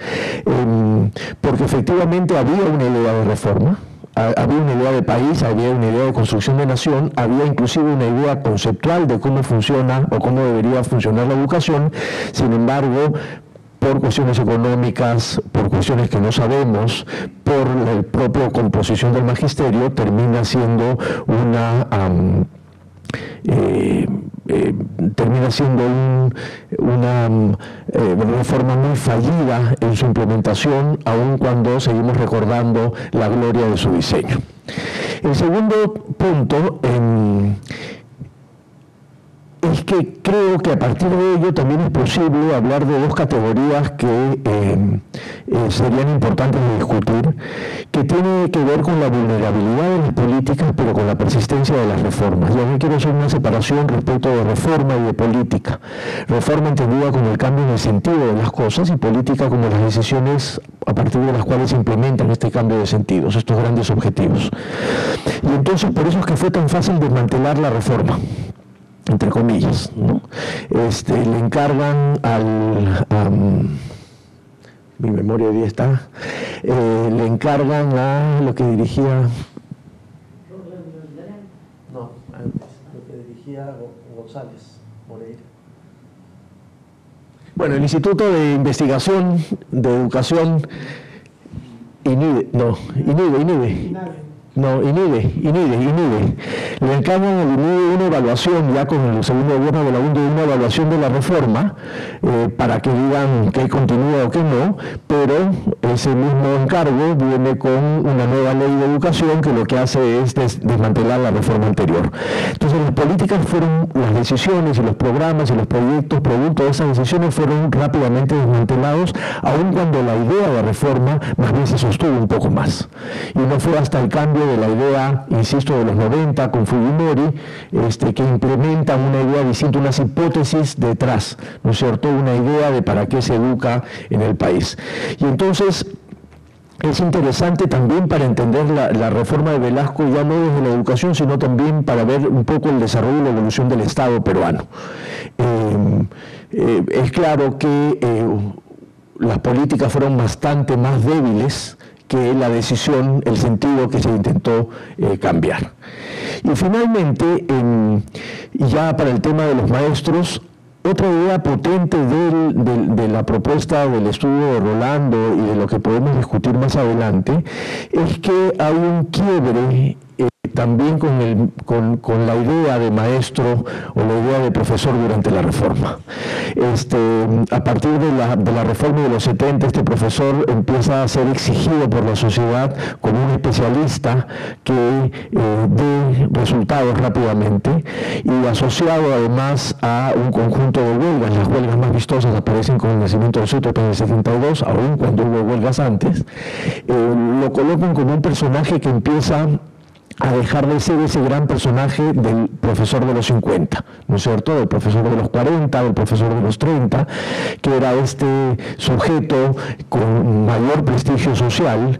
Porque efectivamente había una idea de reforma, había una idea de país, había una idea de construcción de nación, había inclusive una idea conceptual de cómo funciona o cómo debería funcionar la educación. Sin embargo, por cuestiones económicas, por cuestiones que no sabemos, por la propia composición del magisterio, termina siendo una reforma muy fallida en su implementación, aun cuando seguimos recordando la gloria de su diseño. El segundo punto es que creo que a partir de ello también es posible hablar de dos categorías que serían importantes de discutir, que tiene que ver con la vulnerabilidad de las políticas, pero con la persistencia de las reformas. Yo aquí quiero hacer una separación respecto de reforma y de política. Reforma entendida como el cambio en el sentido de las cosas y política como las decisiones a partir de las cuales se implementan este cambio de sentidos, estos grandes objetivos. Y entonces por eso es que fue tan fácil desmantelar la reforma, entre comillas, ¿no? Le encargan mi memoria hoy día está, le encargan a lo que dirigía, no, antes, lo que dirigía González Moreira. Bueno, el Instituto de Investigación de Educación, INIDE. Le encargan al INIDE una evaluación, ya con el segundo gobierno de la UNDE, una evaluación de la reforma, para que digan que continúa o que no, pero ese mismo encargo viene con una nueva ley de educación que lo que hace es desmantelar la reforma anterior. Entonces las políticas las decisiones y los programas y los proyectos producto de esas decisiones fueron rápidamente desmantelados, aun cuando la idea de reforma más bien se sostuvo un poco más. Y no fue hasta el cambio de la idea, insisto, de los 90 con Fujimori, que implementan una idea distinta, unas hipótesis detrás, ¿no es cierto?, una idea de para qué se educa en el país. Y entonces es interesante también para entender la reforma de Velasco, ya no desde la educación, sino también para ver un poco el desarrollo y la evolución del Estado peruano. Es claro que las políticas fueron bastante más débiles que la decisión, el sentido que se intentó cambiar. Y finalmente, ya para el tema de los maestros, otra idea potente de la propuesta del estudio de Rolando y de lo que podemos discutir más adelante es que hay un quiebre también con la idea de maestro o la idea de profesor durante la reforma. A partir de la reforma de los 70, este profesor empieza a ser exigido por la sociedad como un especialista que dé resultados rápidamente, y asociado además a un conjunto de huelgas. Las huelgas más vistosas aparecen con el nacimiento del SUTEP en el 72, aún cuando hubo huelgas antes. Lo colocan como un personaje que empieza a dejar de ser ese gran personaje del profesor de los 50, ¿no es cierto?, del profesor de los 40, del profesor de los 30, que era este sujeto con mayor prestigio social,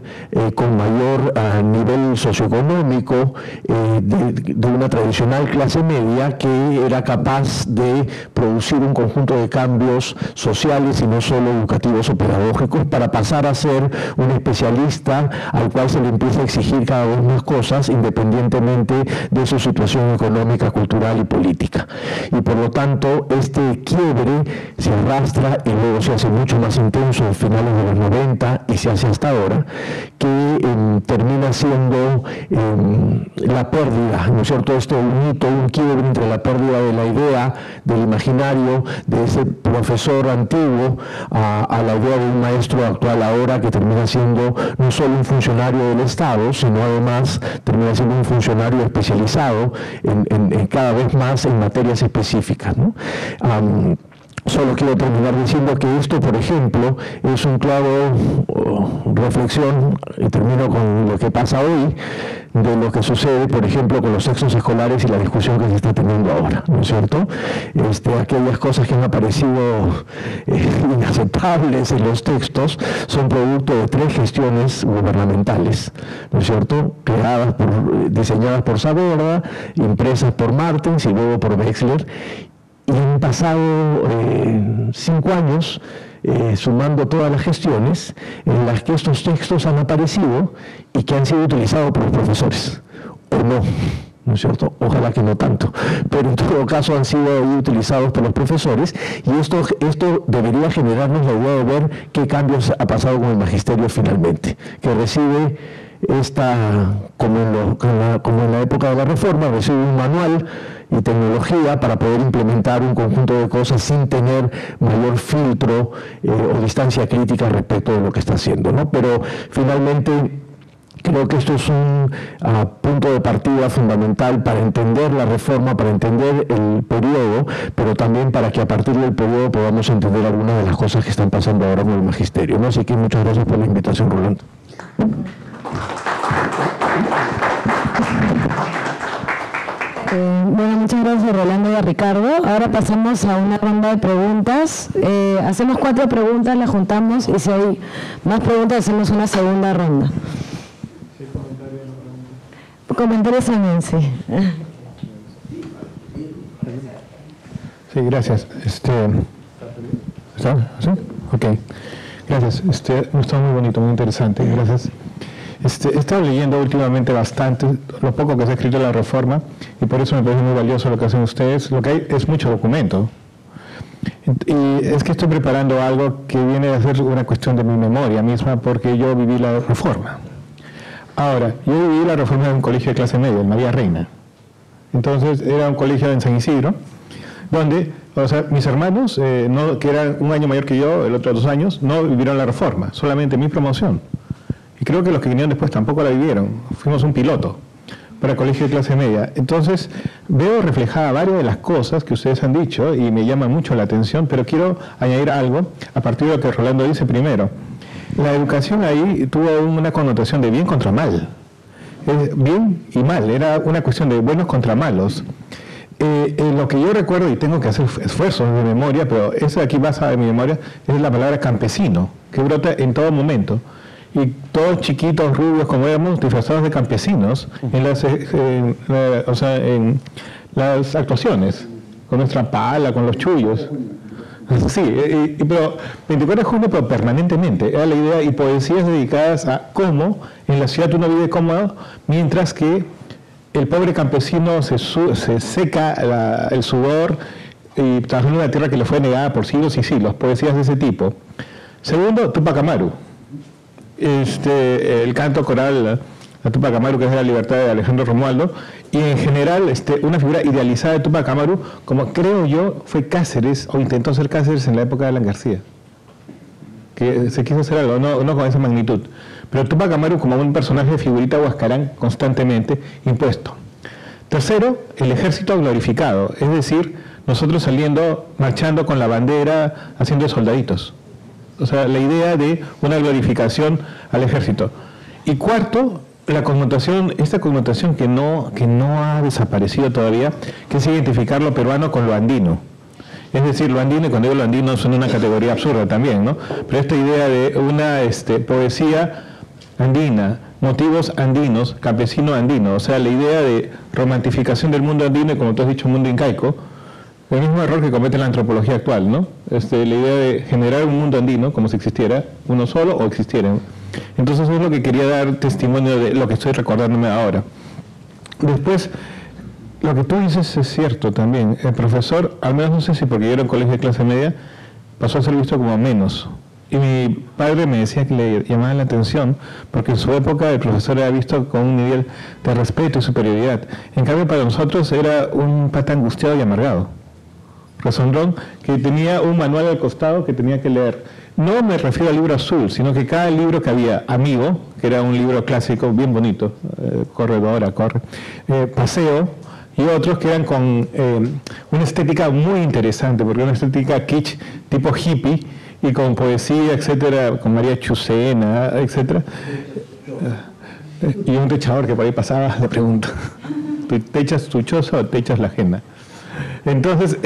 con mayor nivel socioeconómico, de una tradicional clase media, que era capaz de producir un conjunto de cambios sociales y no solo educativos o pedagógicos, para pasar a ser un especialista al cual se le empieza a exigir cada vez más cosas, independientemente de su situación económica, cultural y política. Y por lo tanto, este quiebre se arrastra y luego se hace mucho más intenso en finales de los 90 y se hace hasta ahora, que termina siendo la pérdida, ¿no es cierto?, un hito, un quiebre entre la pérdida de la idea, del imaginario, de ese profesor antiguo, a la idea de un maestro actual ahora, que termina siendo no solo un funcionario del Estado, sino además termina siendo un funcionario especializado en cada vez más en materias específicas, ¿no? Solo quiero terminar diciendo que esto, por ejemplo, es un claro reflexión, y termino con lo que pasa hoy, de lo que sucede, por ejemplo, con los textos escolares y la discusión que se está teniendo ahora, ¿no es cierto? Aquellas cosas que han aparecido inaceptables en los textos son producto de 3 gestiones gubernamentales, ¿no es cierto?, diseñadas por Saavedra, impresas por Martens y luego por Wexler. Y han pasado 5 años, sumando todas las gestiones, en las que estos textos han aparecido y que han sido utilizados por los profesores, o no, ¿no es cierto? Ojalá que no tanto, pero en todo caso han sido utilizados por los profesores, y esto debería generarnos la idea de ver qué cambios ha pasado con el magisterio finalmente, que recibe como en la época de la reforma, recibe un manual y tecnología para poder implementar un conjunto de cosas sin tener mayor filtro o distancia crítica respecto de lo que está haciendo, ¿no? Pero finalmente creo que esto es un punto de partida fundamental para entender la reforma, para entender el periodo, pero también para que a partir del periodo podamos entender algunas de las cosas que están pasando ahora con el magisterio, ¿no? Así que muchas gracias por la invitación, Rolando. Bueno, muchas gracias, Rolando y a Ricardo. Ahora pasamos a una ronda de preguntas. Hacemos 4 preguntas, las juntamos, y si hay más preguntas hacemos una segunda ronda. Comentarios también, sí. Sí, gracias. ¿Está? ¿Sí? Ok. Gracias. Está muy bonito, muy interesante. Gracias. He estado leyendo últimamente bastante lo poco que se ha escrito en la reforma, y por eso me parece muy valioso lo que hacen ustedes. Lo que hay es mucho documento. Y es que estoy preparando algo que viene a ser una cuestión de mi memoria misma, porque yo viví la reforma. Ahora, yo viví la reforma en un colegio de clase media, el María Reina. Entonces, era un colegio en San Isidro, donde, o sea, mis hermanos, que eran un año mayor que yo, el otro 2 años, no vivieron la reforma, solamente mi promoción. Y creo que los que vinieron después tampoco la vivieron. Fuimos un piloto para el colegio de clase media. Entonces, veo reflejada varias de las cosas que ustedes han dicho y me llama mucho la atención, pero quiero añadir algo a partir de lo que Rolando dice primero. La educación ahí tuvo una connotación de bien contra mal. Bien y mal, era una cuestión de buenos contra malos. Lo que yo recuerdo, y tengo que hacer esfuerzos de memoria, pero eso de aquí basada en mi memoria, es la palabra campesino, que brota en todo momento. Y todos chiquitos, rubios, como éramos, disfrazados de campesinos en las actuaciones, con nuestra pala, con los chullos. Sí, pero 24 de junio, pero permanentemente, era la idea, y poesías dedicadas a cómo en la ciudad uno vive cómodo, mientras que el pobre campesino se seca el sudor y transforma una tierra que le fue negada por siglos y siglos, poesías de ese tipo. Segundo, Tupac Amaru. El canto coral a Tupac Amaru, que es de la libertad de Alejandro Romualdo, y en general una figura idealizada de Tupac Amaru, como creo yo fue Cáceres, o intentó ser Cáceres en la época de Alan García, que se quiso hacer algo, no con esa magnitud, pero Tupac Amaru como un personaje de figurita huascarán constantemente impuesto. Tercero, el ejército glorificado, es decir, nosotros saliendo, marchando con la bandera, haciendo soldaditos. O sea, la idea de una glorificación al ejército. Y cuarto, esta connotación que no ha desaparecido todavía, que es identificar lo peruano con lo andino. Es decir, lo andino, y cuando digo lo andino suena una categoría absurda también, ¿no? Pero esta idea de una poesía andina, motivos andinos, campesino andino, o sea, la idea de romantificación del mundo andino y, como tú has dicho, mundo incaico, el mismo error que comete la antropología actual, ¿no? La idea de generar un mundo andino, como si existiera uno solo o existieran. Entonces es lo que quería dar testimonio de lo que estoy recordándome ahora. Después, lo que tú dices es cierto también. El profesor, al menos no sé si porque yo era en colegio de clase media, pasó a ser visto como menos. Y mi padre me decía que le llamaba la atención porque en su época el profesor era visto con un nivel de respeto y superioridad. En cambio, para nosotros era un pata angustiado y amargado. Resondrón, que tenía un manual al costado que tenía que leer. No me refiero al libro azul, sino que cada libro que había, Amigo, que era un libro clásico bien bonito, Corredora, Corre, Paseo, y otros que eran con una estética muy interesante, porque era una estética kitsch, tipo hippie, y con poesía, etcétera, con María Chucena, etcétera. Y un techador que por ahí pasaba, le pregunto, ¿te echas tu choza o te echas la ajena? Entonces,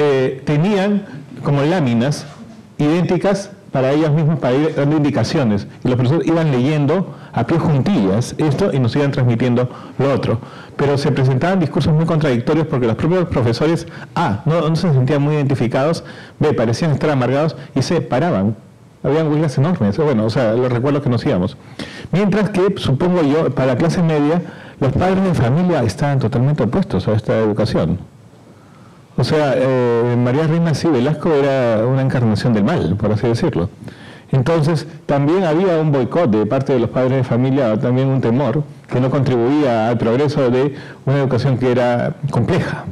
tenían como láminas idénticas para ellos mismos, para ir dando indicaciones. Y los profesores iban leyendo a pie juntillas esto y nos iban transmitiendo lo otro. Pero se presentaban discursos muy contradictorios porque los propios profesores, no se sentían muy identificados, parecían estar amargados y se paraban. Habían huelgas enormes, bueno, o sea, los recuerdos que nos íbamos. Mientras que, supongo yo, para la clase media, los padres de familia estaban totalmente opuestos a esta educación. O sea, María Reina sí, Velasco era una encarnación del mal, por así decirlo. Entonces, también había un boicot de parte de los padres de familia, también un temor que no contribuía al progreso de una educación que era compleja.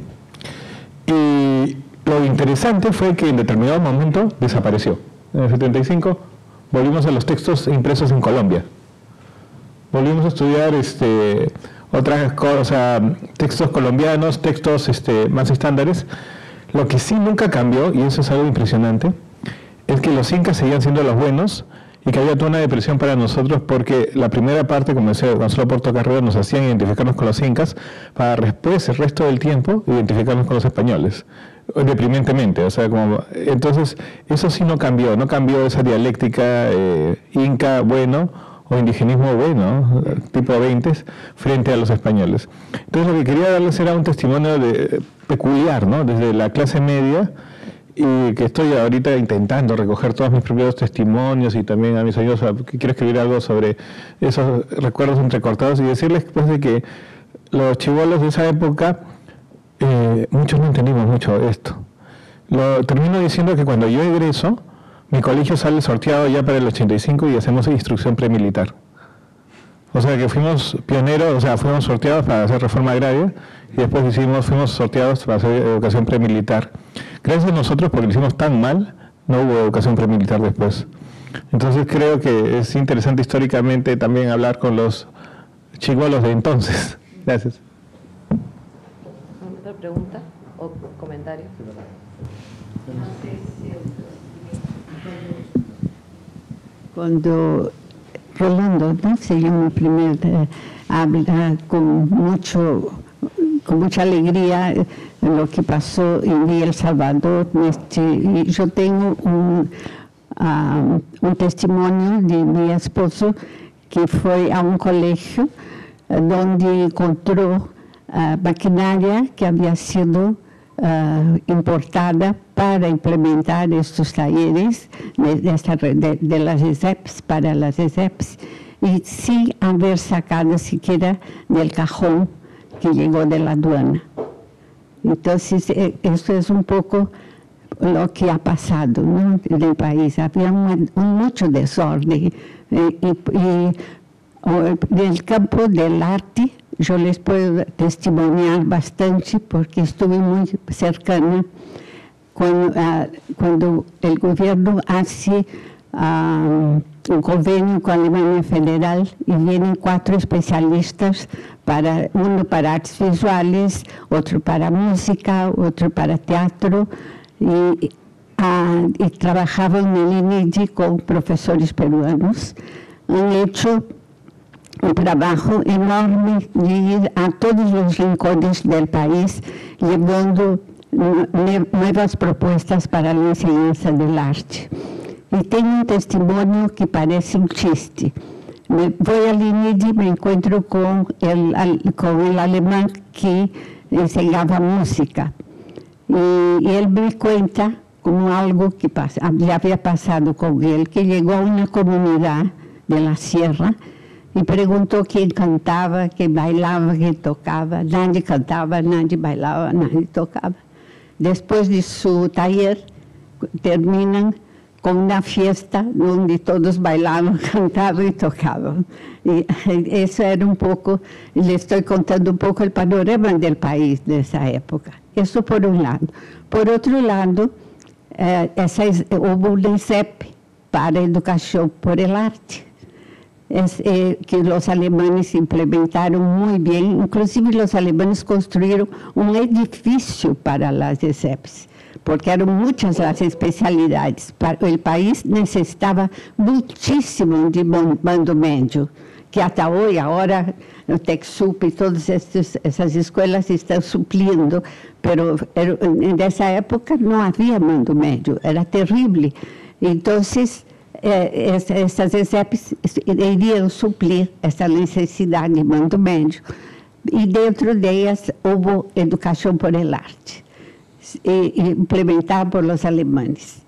Y lo interesante fue que en determinado momento desapareció. En el 75 volvimos a los textos impresos en Colombia. Volvimos a estudiar otras cosas, textos colombianos, textos más estándares. Lo que sí nunca cambió, y eso es algo impresionante, es que los incas seguían siendo los buenos y que había toda una depresión para nosotros porque la primera parte, como decía Gonzalo Portocarrero, nos hacían identificarnos con los incas para después, el resto del tiempo, identificarnos con los españoles, deprimentemente. O sea, entonces, eso sí no cambió esa dialéctica inca bueno o indigenismo bueno, tipo 20, frente a los españoles. Entonces lo que quería darles era un testimonio peculiar, ¿no? Desde la clase media, y que estoy ahorita intentando recoger todos mis propios testimonios y también a mis amigos, que quiero escribir algo sobre esos recuerdos entrecortados y decirles pues de que los chibolos de esa época, muchos no entendimos mucho esto. Lo termino diciendo que cuando yo egreso, mi colegio sale sorteado ya para el 85 y hacemos instrucción premilitar. O sea que fuimos pioneros, o sea, fuimos sorteados para hacer reforma agraria y después fuimos sorteados para hacer educación premilitar. Gracias a nosotros, porque lo hicimos tan mal, no hubo educación premilitar después. Entonces creo que es interesante históricamente también hablar con los chibolos de entonces. Gracias. ¿Otra pregunta o comentario? Cuando Rolando, ¿no? Se llama primero, habla con mucha alegría de lo que pasó en El Salvador. Y yo tengo un testimonio de mi esposo que fue a un colegio donde encontró maquinaria que había sido importada para implementar estos talleres de las ESEPs, para las ESEPs, y sin haber sacado siquiera del cajón que llegó de la aduana. Entonces, eso es un poco lo que ha pasado, ¿no?, en el país. Había mucho desorden. En el campo del arte, yo les puedo testimoniar bastante porque estuve muy cercana cuando el gobierno hace un convenio con Alemania Federal y vienen 4 especialistas, uno para artes visuales, otro para música, otro para teatro, y trabajaban en el INEGI con profesores peruanos. Han hecho un trabajo enorme de ir a todos los rincones del país, llevando nuevas propuestas para la enseñanza del arte. Y tengo un testimonio que parece un chiste. Voy al INEDI y me encuentro con el alemán que enseñaba música. Y él me cuenta como algo que le había pasado con él, que llegó a una comunidad de la sierra y preguntó quién cantaba, quién bailaba, quién tocaba. Nadie cantaba, nadie bailaba, nadie tocaba. Después de su taller, terminan con una fiesta donde todos bailaban, cantaban y tocaban. Y eso era un poco, le estoy contando un poco el panorama del país de esa época. Eso por un lado. Por otro lado, hubo un INSEP para educación por el arte, que los alemanes implementaron muy bien. Inclusive los alemanes construyeron un edificio para las INSEPs, porque eran muchas las especialidades. El país necesitaba muchísimo de mando medio, que hasta hoy, ahora, el TechSoup y todas esas escuelas están supliendo, pero en esa época no había mando medio, era terrible. Entonces, estas ESEPs iriam suplir essa necessidade de mando médio. E dentro delas houve educação por el arte, implementada por los alemanes.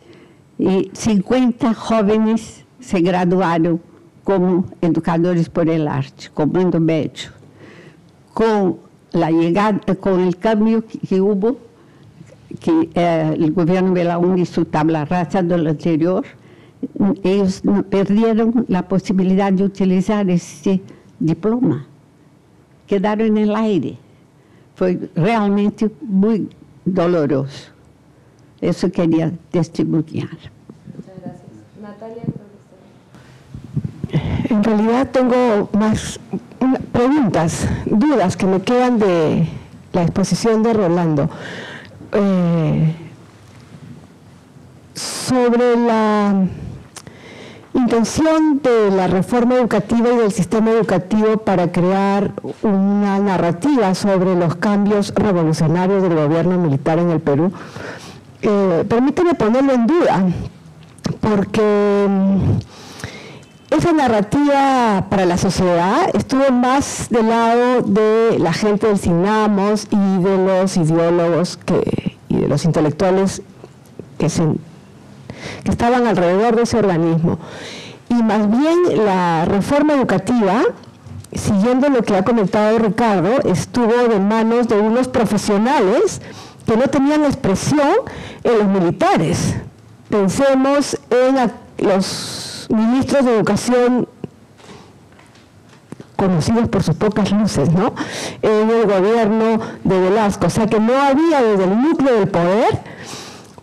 E 50 jovens se graduaram como educadores por el arte, com mando médio. Com el cambio que hubo, que el gobierno de la UNI hizo tabla rasa del anterior, ellos perdieron la posibilidad de utilizar ese diploma. Quedaron en el aire. Fue realmente muy doloroso. Eso quería testimoniar. Muchas gracias. Natalia. En realidad tengo más preguntas, dudas que me quedan de la exposición de Rolando. Sobre la intención de la reforma educativa y del sistema educativo para crear una narrativa sobre los cambios revolucionarios del gobierno militar en el Perú, permíteme ponerlo en duda, porque esa narrativa para la sociedad estuvo más del lado de la gente del CINAMOS y de los ideólogos y de los intelectuales que estaban alrededor de ese organismo. Y más bien la reforma educativa, siguiendo lo que ha comentado Ricardo, estuvo de manos de unos profesionales que no tenían expresión en los militares. Pensemos en los ministros de educación conocidos por sus pocas luces, ¿no? En el gobierno de Velasco. O sea que no había desde el núcleo del poder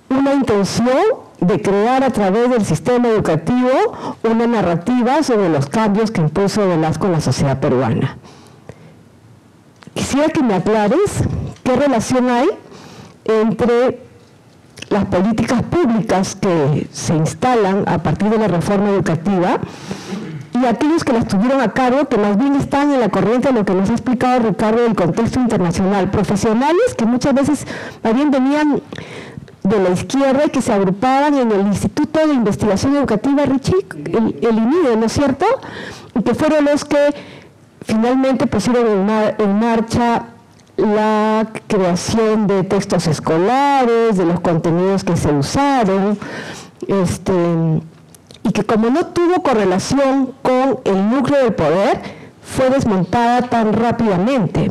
una intención de crear a través del sistema educativo una narrativa sobre los cambios que impuso Velasco en la sociedad peruana. Quisiera que me aclares qué relación hay entre las políticas públicas que se instalan a partir de la reforma educativa y aquellos que las tuvieron a cargo, que más bien están en la corriente de lo que nos ha explicado Ricardo del contexto internacional. Profesionales que muchas veces más bien venían de la izquierda y que se agrupaban en el Instituto de Investigación Educativa RICHIC, el INIDE, ¿no es cierto? Y que fueron los que finalmente pusieron en marcha la creación de textos escolares, de los contenidos que se usaron, y que como no tuvo correlación con el núcleo del poder, fue desmontada tan rápidamente.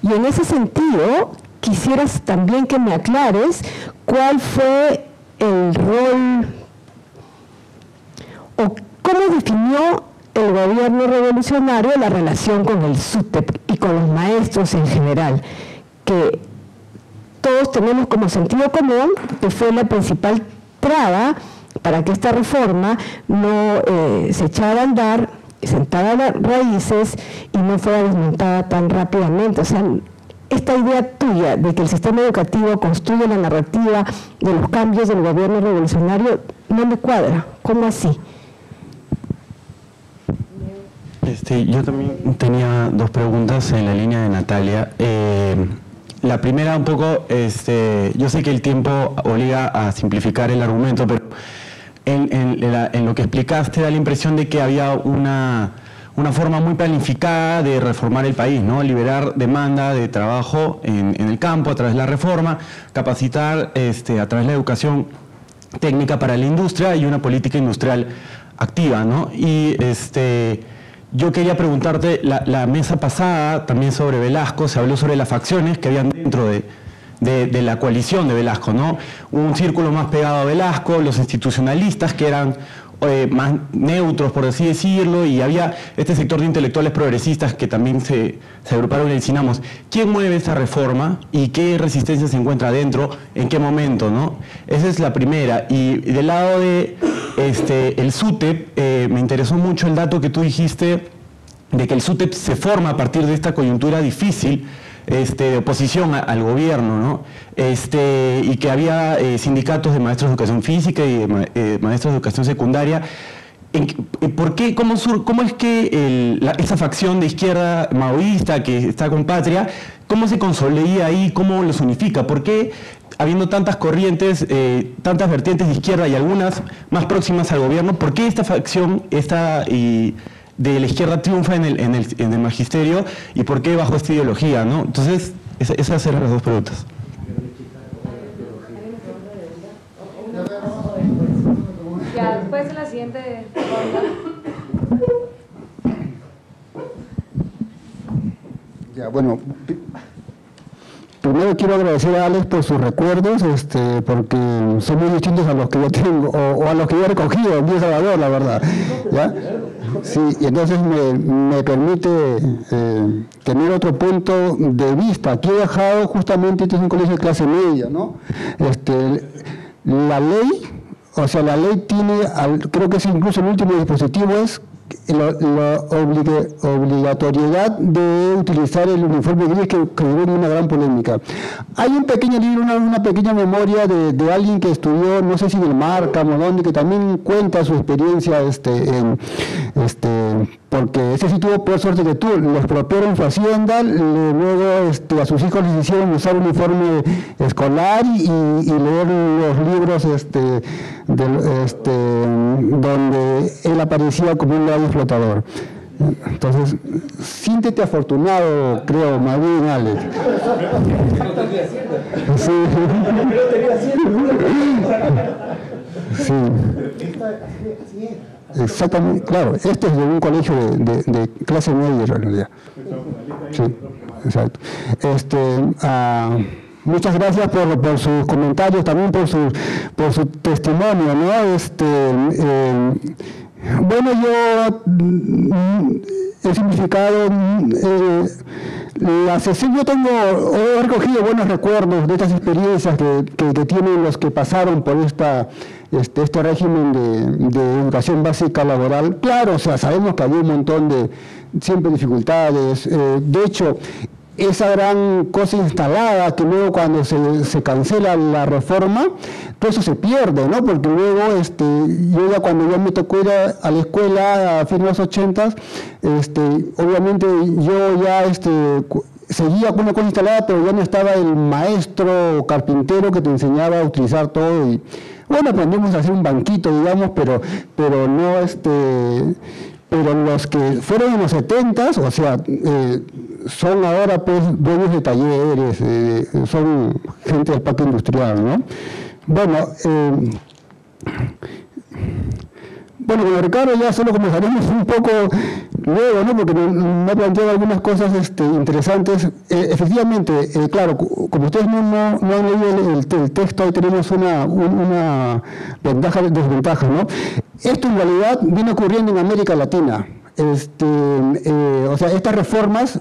Y en ese sentido, quisieras también que me aclares cuál fue el rol o cómo definió el gobierno revolucionario la relación con el SUTEP y con los maestros en general, que todos tenemos como sentido común que fue la principal traba para que esta reforma no se echara a andar, sentara las raíces y no fuera desmontada tan rápidamente. O sea, esta idea tuya de que el sistema educativo construye la narrativa de los cambios del gobierno revolucionario no me cuadra. ¿Cómo así? Yo también tenía dos preguntas en la línea de Natalia. La primera un poco, yo sé que el tiempo obliga a simplificar el argumento, pero en lo que explicaste da la impresión de que había una forma muy planificada de reformar el país, ¿no? Liberar demanda de trabajo en el campo a través de la reforma, capacitar a través de la educación técnica para la industria y una política industrial activa, ¿no? Y yo quería preguntarte, la mesa pasada, también sobre Velasco, se habló sobre las facciones que habían dentro de la coalición de Velasco, ¿no? Un círculo más pegado a Velasco, los institucionalistas que eran más neutros, por así decirlo, y había este sector de intelectuales progresistas que también se agruparon en el Cinamos. ¿Quién mueve esa reforma y qué resistencia se encuentra dentro? ¿En qué momento, no? Esa es la primera. Y del lado de el SUTEP, me interesó mucho el dato que tú dijiste de que el SUTEP se forma a partir de esta coyuntura difícil de oposición al gobierno, ¿no? Y que había sindicatos de maestros de educación física y de maestros de educación secundaria. ¿Por qué, cómo es que esa facción de izquierda maoísta que está con Patria, cómo se consolida ahí, cómo los unifica? ¿Por qué, habiendo tantas corrientes, tantas vertientes de izquierda y algunas más próximas al gobierno, por qué esta facción de la izquierda triunfa en el magisterio y por qué bajo esta ideología, ¿no? Entonces, esas eran las dos preguntas. Ya, después de la siguiente ronda. Ya, bueno, primero quiero agradecer a Alex por sus recuerdos, porque son muy distintos a los que yo tengo, o a los que yo he recogido en El Salvador, la verdad. ¿Ya? Sí, y entonces me permite tener otro punto de vista. Aquí he dejado justamente, este es un colegio de clase media, ¿no? La ley, o sea, la ley tiene, creo que es incluso el último dispositivo, es la obligatoriedad de utilizar el uniforme gris que generó una gran polémica. Hay un pequeño libro, una pequeña memoria de alguien que estudió, no sé si del Markham o dónde, que también cuenta su experiencia porque ese sí tuvo peor suerte que tú, lo expropiaron su hacienda, luego a sus hijos les hicieron usar uniforme escolar y leer los libros donde él aparecía como un radio flotador. Entonces, siéntete afortunado, creo, más bien, Alex. Sí. Sí. Exactamente, claro, este es de un colegio de clase media en realidad. Sí, exacto. Muchas gracias por sus comentarios, también por su testimonio, ¿no? Bueno, yo he simplificado la sesión. Yo he recogido buenos recuerdos de estas experiencias que tienen los que pasaron por este régimen de educación básica laboral. Claro, o sea, sabemos que había un montón de siempre dificultades. De hecho, esa gran cosa instalada que luego cuando se cancela la reforma, todo eso se pierde, ¿no? Porque luego, cuando yo me tocó ir a la escuela a fines de los 80, obviamente yo ya seguía con una cosa instalada, pero ya no estaba el maestro o carpintero que te enseñaba a utilizar todo. Y bueno, aprendimos a hacer un banquito, digamos, pero no pero los que fueron en los 70s, o sea, son ahora pues dueños de talleres, son gente del parque industrial, ¿no? Bueno, con Ricardo ya solo conversaremos un poco luego, ¿no? Porque me ha planteado algunas cosas interesantes. Efectivamente, claro, como ustedes no han leído el texto, ahí tenemos una ventaja y desventaja, ¿no? Esto en realidad viene ocurriendo en América Latina. O sea, estas reformas,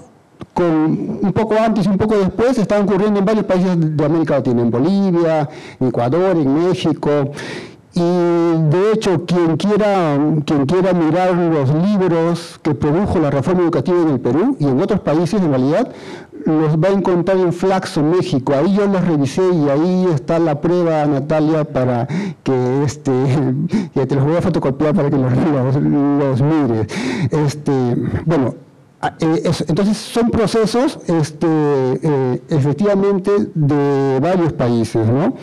un poco antes y un poco después, estaban ocurriendo en varios países de América Latina, en Bolivia, en Ecuador, en México. Y de hecho, quien quiera mirar los libros que produjo la reforma educativa en el Perú y en otros países, en realidad, los va a encontrar en Flaxo, México. Ahí yo los revisé y ahí está la prueba, Natalia, para que te los voy a fotocopiar para que los mires. Bueno, entonces son procesos efectivamente de varios países, ¿no?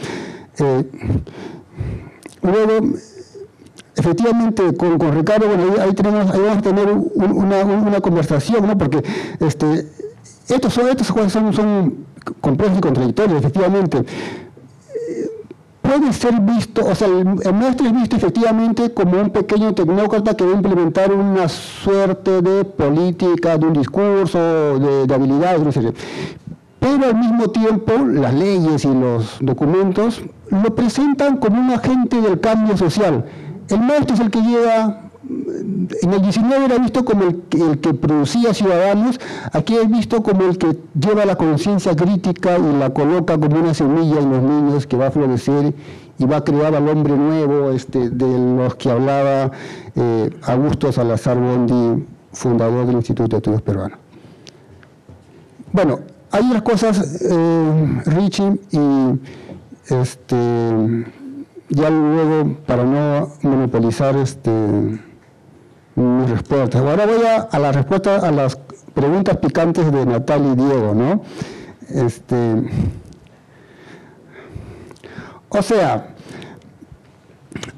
Luego, efectivamente, con Ricardo, bueno, ahí vamos a tener una conversación, ¿no? Porque estos cosas son complejos y contradictorios, efectivamente. Puede ser visto, o sea, el maestro es visto efectivamente como un pequeño tecnócrata que va a implementar una suerte de política, de un discurso, de habilidades, no sé. Pero al mismo tiempo, las leyes y los documentos lo presentan como un agente del cambio social. El maestro es el que lleva, en el 19 era visto como el que producía ciudadanos, aquí es visto como el que lleva la conciencia crítica y la coloca como una semilla en los niños que va a florecer y va a crear al hombre nuevo, de los que hablaba Augusto Salazar Bondy, fundador del Instituto de Estudios Peruanos. Bueno, hay unas cosas, Richie, y ya luego, para no monopolizar mis respuestas. Ahora voy a la respuesta a las preguntas picantes de Natalia y Diego, ¿no? O sea,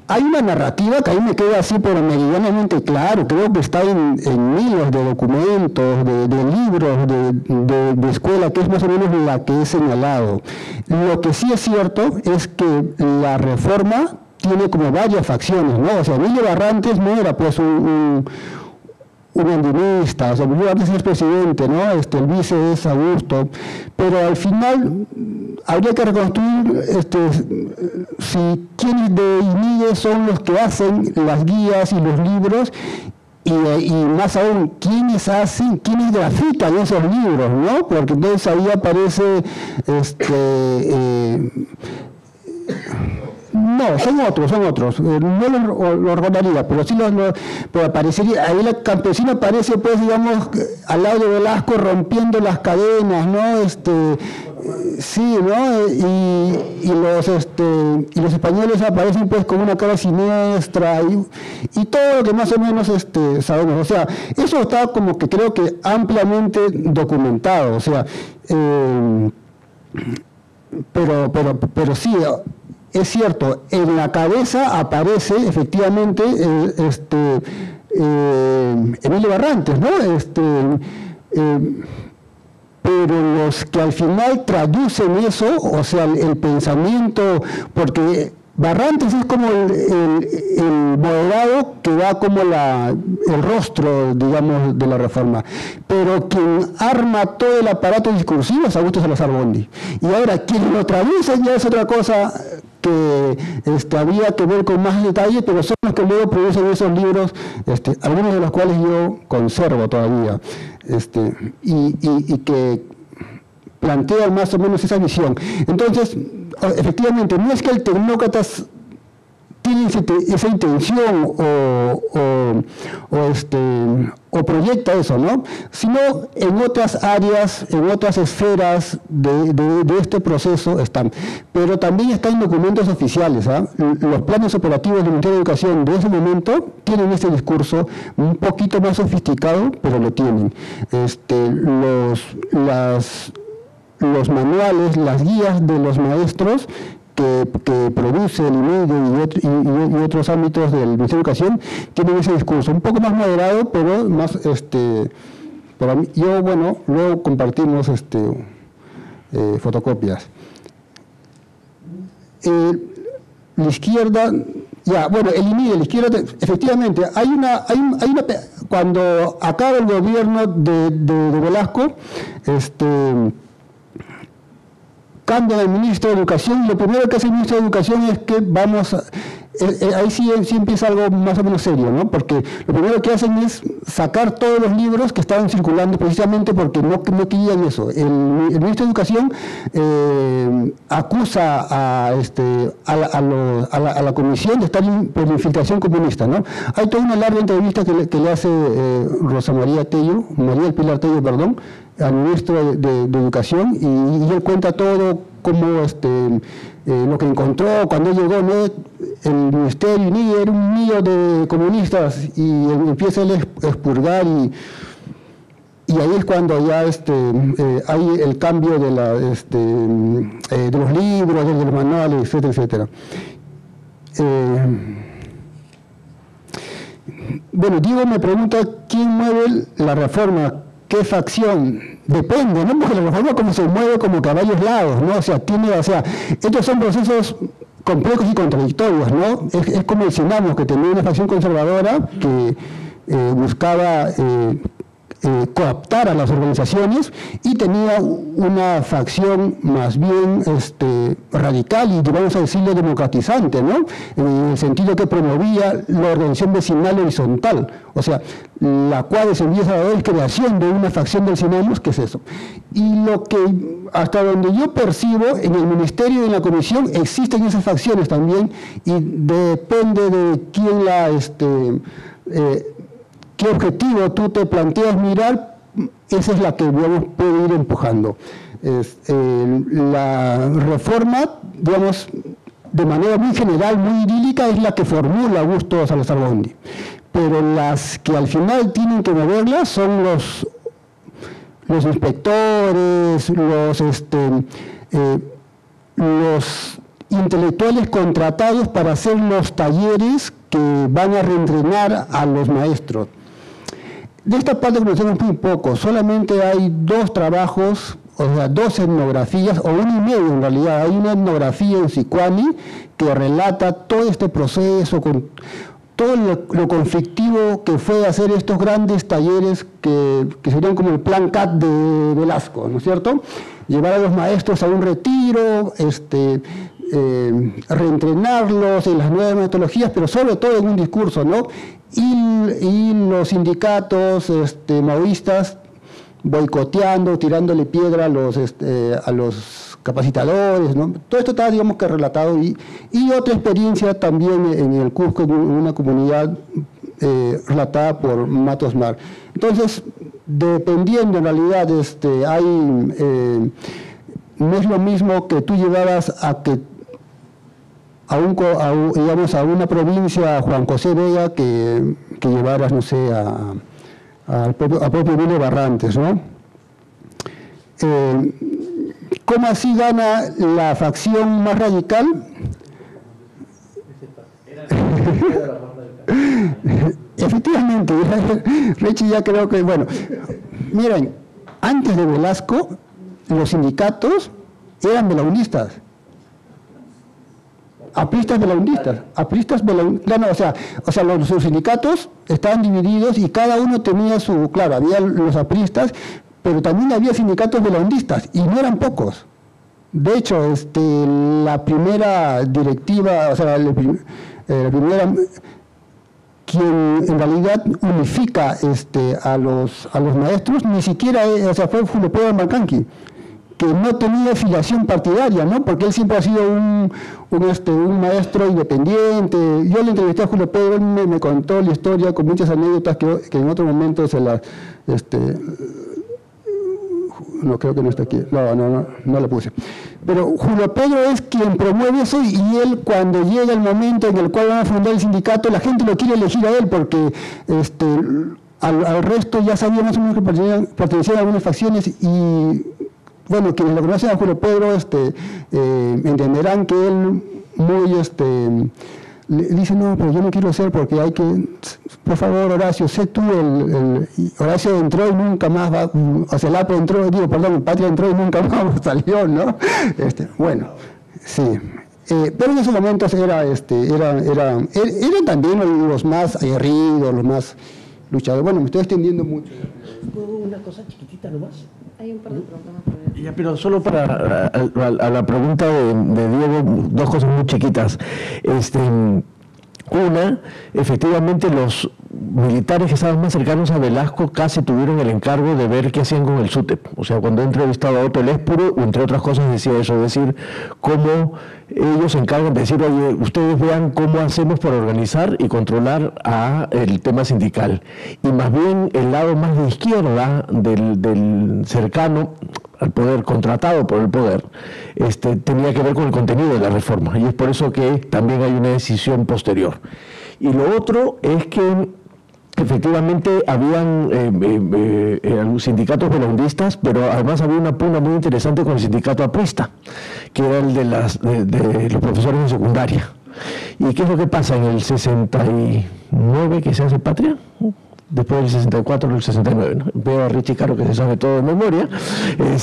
hay una narrativa que a mí me queda así pero meridianamente claro, creo que está en miles de documentos, de libros, de escuela, que es más o menos la que he señalado. Lo que sí es cierto es que la reforma tiene como varias facciones, ¿no? O sea, Emilio Barrantes no era pues un andinista, o sea, Emilio Barrantes es presidente, ¿no? El vice es Augusto, pero al final habría que reconstruir si quienes de INIE son los que hacen las guías y los libros, y más aún, quiénes grafican esos libros, ¿no? Porque entonces ahí aparece no, son otros. No lo recordaría, pero sí pero aparecería, ahí la campesina aparece, pues, digamos, al lado de Velasco rompiendo las cadenas, ¿no? Sí, ¿no? Y los españoles aparecen, pues, con una cara siniestra y todo lo que más o menos sabemos. O sea, eso está como que creo que ampliamente documentado, o sea, pero sí. Es cierto, en la cabeza aparece efectivamente Emilio Barrantes, ¿no? Pero los que al final traducen eso, o sea, el pensamiento, porque Barrantes es como el moderado que da como el rostro, digamos, de la reforma. Pero quien arma todo el aparato discursivo es Augusto Salazar Bondy. Y ahora, quien lo traduce ya es otra cosa que había que ver con más detalle, pero son los que luego producen esos libros, algunos de los cuales yo conservo todavía, y que plantean más o menos esa visión. Entonces, efectivamente, no es que el tecnócrata tiene esa intención o proyecta eso, ¿no? Sino en otras áreas, en otras esferas de este proceso están. Pero también está en documentos oficiales, ¿ah? Los planes operativos del Ministerio de Educación de ese momento tienen ese discurso un poquito más sofisticado, pero lo tienen. Los manuales, las guías de los maestros que produce el INED y otros ámbitos del Ministerio de Educación tienen ese discurso, un poco más moderado, pero más, para mí, bueno, luego compartimos fotocopias. La izquierda, bueno, el INED, la izquierda, efectivamente, cuando acaba el gobierno de Velasco, cambian al ministro de Educación y lo primero que hace el ministro de Educación es que ahí sí empieza algo más o menos serio, ¿no? Porque lo primero que hacen es sacar todos los libros que estaban circulando precisamente porque no querían eso. El ministro de Educación acusa a la comisión de estar por infiltración comunista, ¿no? Hay toda una larga entrevista que le hace Rosa María del Pilar Tello, perdón, al ministro de Educación, y él cuenta todo cómo lo que encontró cuando llegó, ¿no? El ministerio era un nido de comunistas, y empieza él a expurgar, y ahí es cuando ya hay el cambio de los libros, de los manuales, etcétera, etcétera. Bueno, Diego me pregunta quién mueve la reforma, qué facción. Depende, ¿no? Porque la reforma como se mueve como caballos lados, ¿no? O sea, estos son procesos complejos y contradictorios, ¿no? Es como el Sinamos, que tenía una facción conservadora que buscaba cooptar a las organizaciones, y tenía una facción más bien radical y, vamos a decirlo, democratizante, ¿no? En el sentido que promovía la organización vecinal horizontal, o sea, la cual se empieza a ver creación de una facción del Sinamos, que es eso. Y lo que, hasta donde yo percibo, en el ministerio y en la comisión existen esas facciones también, y depende de quién qué objetivo tú te planteas mirar, esa es la que puede ir empujando. La reforma, digamos, de manera muy general, muy idílica, es la que formula Augusto Salazar Bondy. Pero las que al final tienen que moverlas son los inspectores, los intelectuales contratados para hacer los talleres que van a reentrenar a los maestros. De esta parte conocemos muy poco, solamente hay 2 trabajos, o sea, 2 etnografías, o 1 y medio en realidad. Hay una etnografía en Sicuani que relata todo este proceso, con todo lo conflictivo que fue hacer estos grandes talleres que serían como el plan CAT de Velasco, ¿no es cierto? Llevar a los maestros a un retiro, reentrenarlos en las nuevas metodologías, pero sobre todo en un discurso, ¿no? Y los sindicatos maoístas boicoteando, tirándole piedra a los capacitadores, ¿no? Todo esto está, digamos, que relatado, y otra experiencia también en el Cusco, en una comunidad relatada por Matos Mar. Entonces, dependiendo en realidad, no es lo mismo que tú llevaras a una provincia, a Juan José Vega, que llevaras, no sé, a propio Emilio Barrantes, ¿no? ¿Cómo así gana la facción más radical? Efectivamente, Rechi ya creo que, bueno, miren, antes de Velasco, los sindicatos eran belaundistas. Apristas belaundistas, o sea, los sindicatos estaban divididos y cada uno tenía claro, había los apristas, pero también había sindicatos belaundistas, y no eran pocos. De hecho, la primera directiva, o sea, la primera, quien en realidad unifica a los maestros, ni siquiera, fue Julio Pedro Macanqui, que no tenía afiliación partidaria, ¿no? Porque él siempre ha sido un maestro independiente. Yo le entrevisté a Julio Pedro, él me contó la historia con muchas anécdotas que en otro momento se las... no, creo que no está aquí. No la puse. Pero Julio Pedro es quien promueve eso, y él, cuando llega el momento en el cual van a fundar el sindicato, la gente lo quiere elegir a él, porque al resto ya sabíamos que pertenecían a algunas facciones, y bueno, quienes lo conocen a Julio Pedro entenderán que él le dice, no, pero yo no quiero ser, porque hay que, por favor, Horacio, sé tú Horacio entró y nunca más va, o sea, Lapo entró, Patria entró y nunca más salió, ¿no? Bueno, sí. Pero en esos momentos eran también los más aguerridos, los más luchadores. Bueno, me estoy extendiendo mucho. ¿Puedo una cosa chiquitita nomás? Hay un par de preguntas. Ya, pero solo para a la pregunta de Diego, 2 cosas muy chiquitas. Una, efectivamente los militares que estaban más cercanos a Velasco casi tuvieron el encargo de ver qué hacían con el SUTEP. O sea, cuando he entrevistado a Otto Lespuro, entre otras cosas decía eso, es decir, cómo ellos se encargan de decir, oye, ustedes vean cómo hacemos para organizar y controlar el tema sindical. Y más bien el lado más de izquierda del cercano al poder, contratado por el poder, tenía que ver con el contenido de la reforma, y es por eso que también hay una decisión posterior. Y lo otro es que efectivamente habían sindicatos belaundistas, pero además había una pugna muy interesante con el sindicato aprista, que era el de los profesores de secundaria. ¿Y qué es lo que pasa en el 69 que se hace patria? Después del 64 o el 69, ¿no? Veo a Richie Caro que se sabe todo de memoria. En el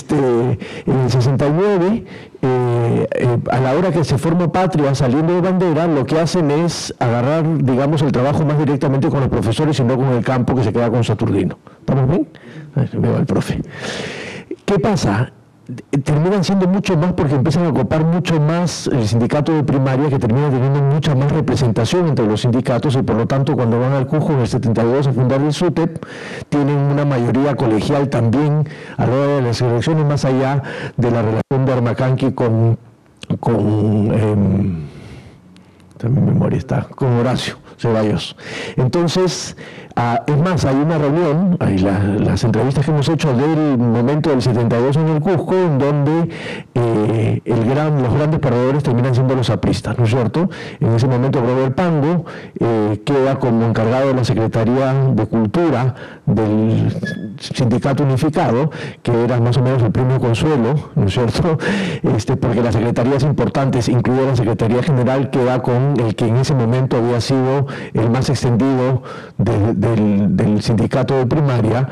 69, a la hora que se forma patria saliendo de bandera, lo que hacen es agarrar, digamos, el trabajo más directamente con los profesores y no con el campo que se queda con Saturnino. ¿Estamos bien? Veo al profe. ¿Qué pasa? Terminan siendo mucho más porque empiezan a ocupar mucho más el sindicato de primaria, que termina teniendo mucha más representación entre los sindicatos, y por lo tanto cuando van al Cusco en el 72 a fundar el SUTEP tienen una mayoría colegial también a la hora de las elecciones, más allá de la relación de Armacanqui con también memoria está, con Horacio Ceballos. Entonces, es más, hay una reunión, hay las entrevistas que hemos hecho del momento del 72 en el Cusco, en donde los grandes perdedores terminan siendo los apristas, ¿no es cierto? En ese momento Robert Pango queda como encargado de la Secretaría de Cultura del Sindicato Unificado, que era más o menos el premio Consuelo, ¿no es cierto? Porque las secretarías importantes, incluida la Secretaría General, queda con el que en ese momento había sido el más extendido del sindicato de primaria,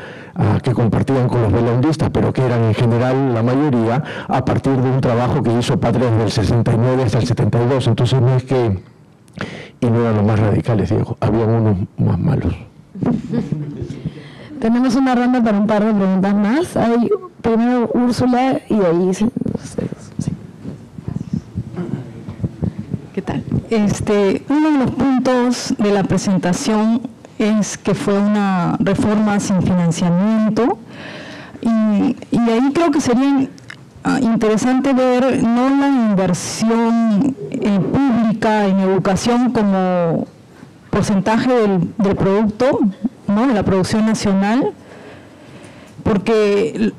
que compartían con los belaundistas, pero que eran en general la mayoría, a partir de un trabajo que hizo Patria desde el 69 hasta el 72. Entonces no es que, y no eran los más radicales, Diego, había unos más malos. Tenemos una ronda para un par de preguntas más. Hay primero Úrsula y de ahí sí. ¿Qué tal? Uno de los puntos de la presentación es que fue una reforma sin financiamiento, y ahí creo que sería interesante ver no la inversión pública en educación como porcentaje del producto, ¿no?, de la producción nacional, porque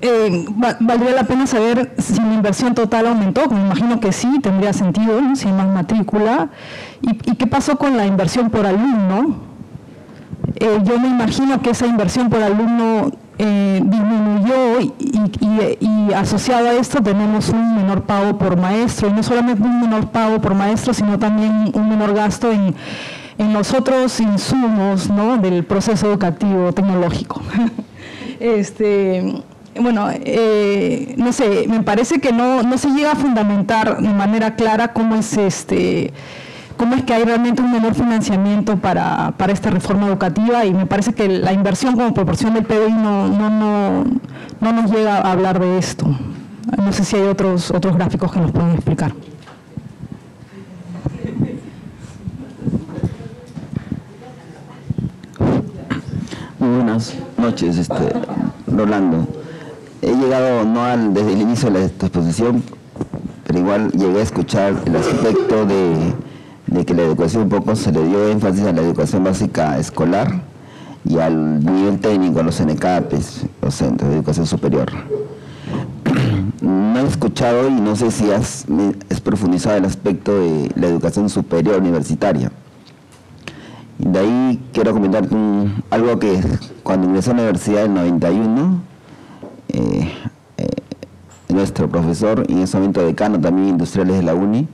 valdría la pena saber si la inversión total aumentó, como imagino que sí, tendría sentido, ¿no?, si hay más matrícula, y qué pasó con la inversión por alumno. Yo me imagino que esa inversión por alumno disminuyó, y asociado a esto tenemos un menor pago por maestro, y no solamente un menor pago por maestro, sino también un menor gasto en los otros insumos, ¿no?, del proceso educativo tecnológico. Bueno, no sé, me parece que no se llega a fundamentar de manera clara cómo es que hay realmente un menor financiamiento para esta reforma educativa, y me parece que la inversión como proporción del PBI no nos llega a hablar de esto. No sé si hay otros gráficos que nos pueden explicar. Muy buenas noches, Rolando. He llegado desde el inicio de esta exposición, pero igual llegué a escuchar el aspecto de que la educación un poco se le dio énfasis a la educación básica escolar y al nivel técnico, a los CNCAPES, los centros de educación superior. No he escuchado, y no sé si has profundizado el aspecto de la educación superior universitaria. Y de ahí quiero comentar algo que cuando ingresé a la universidad en 91, nuestro profesor, y en ese momento decano también industriales de la UNI,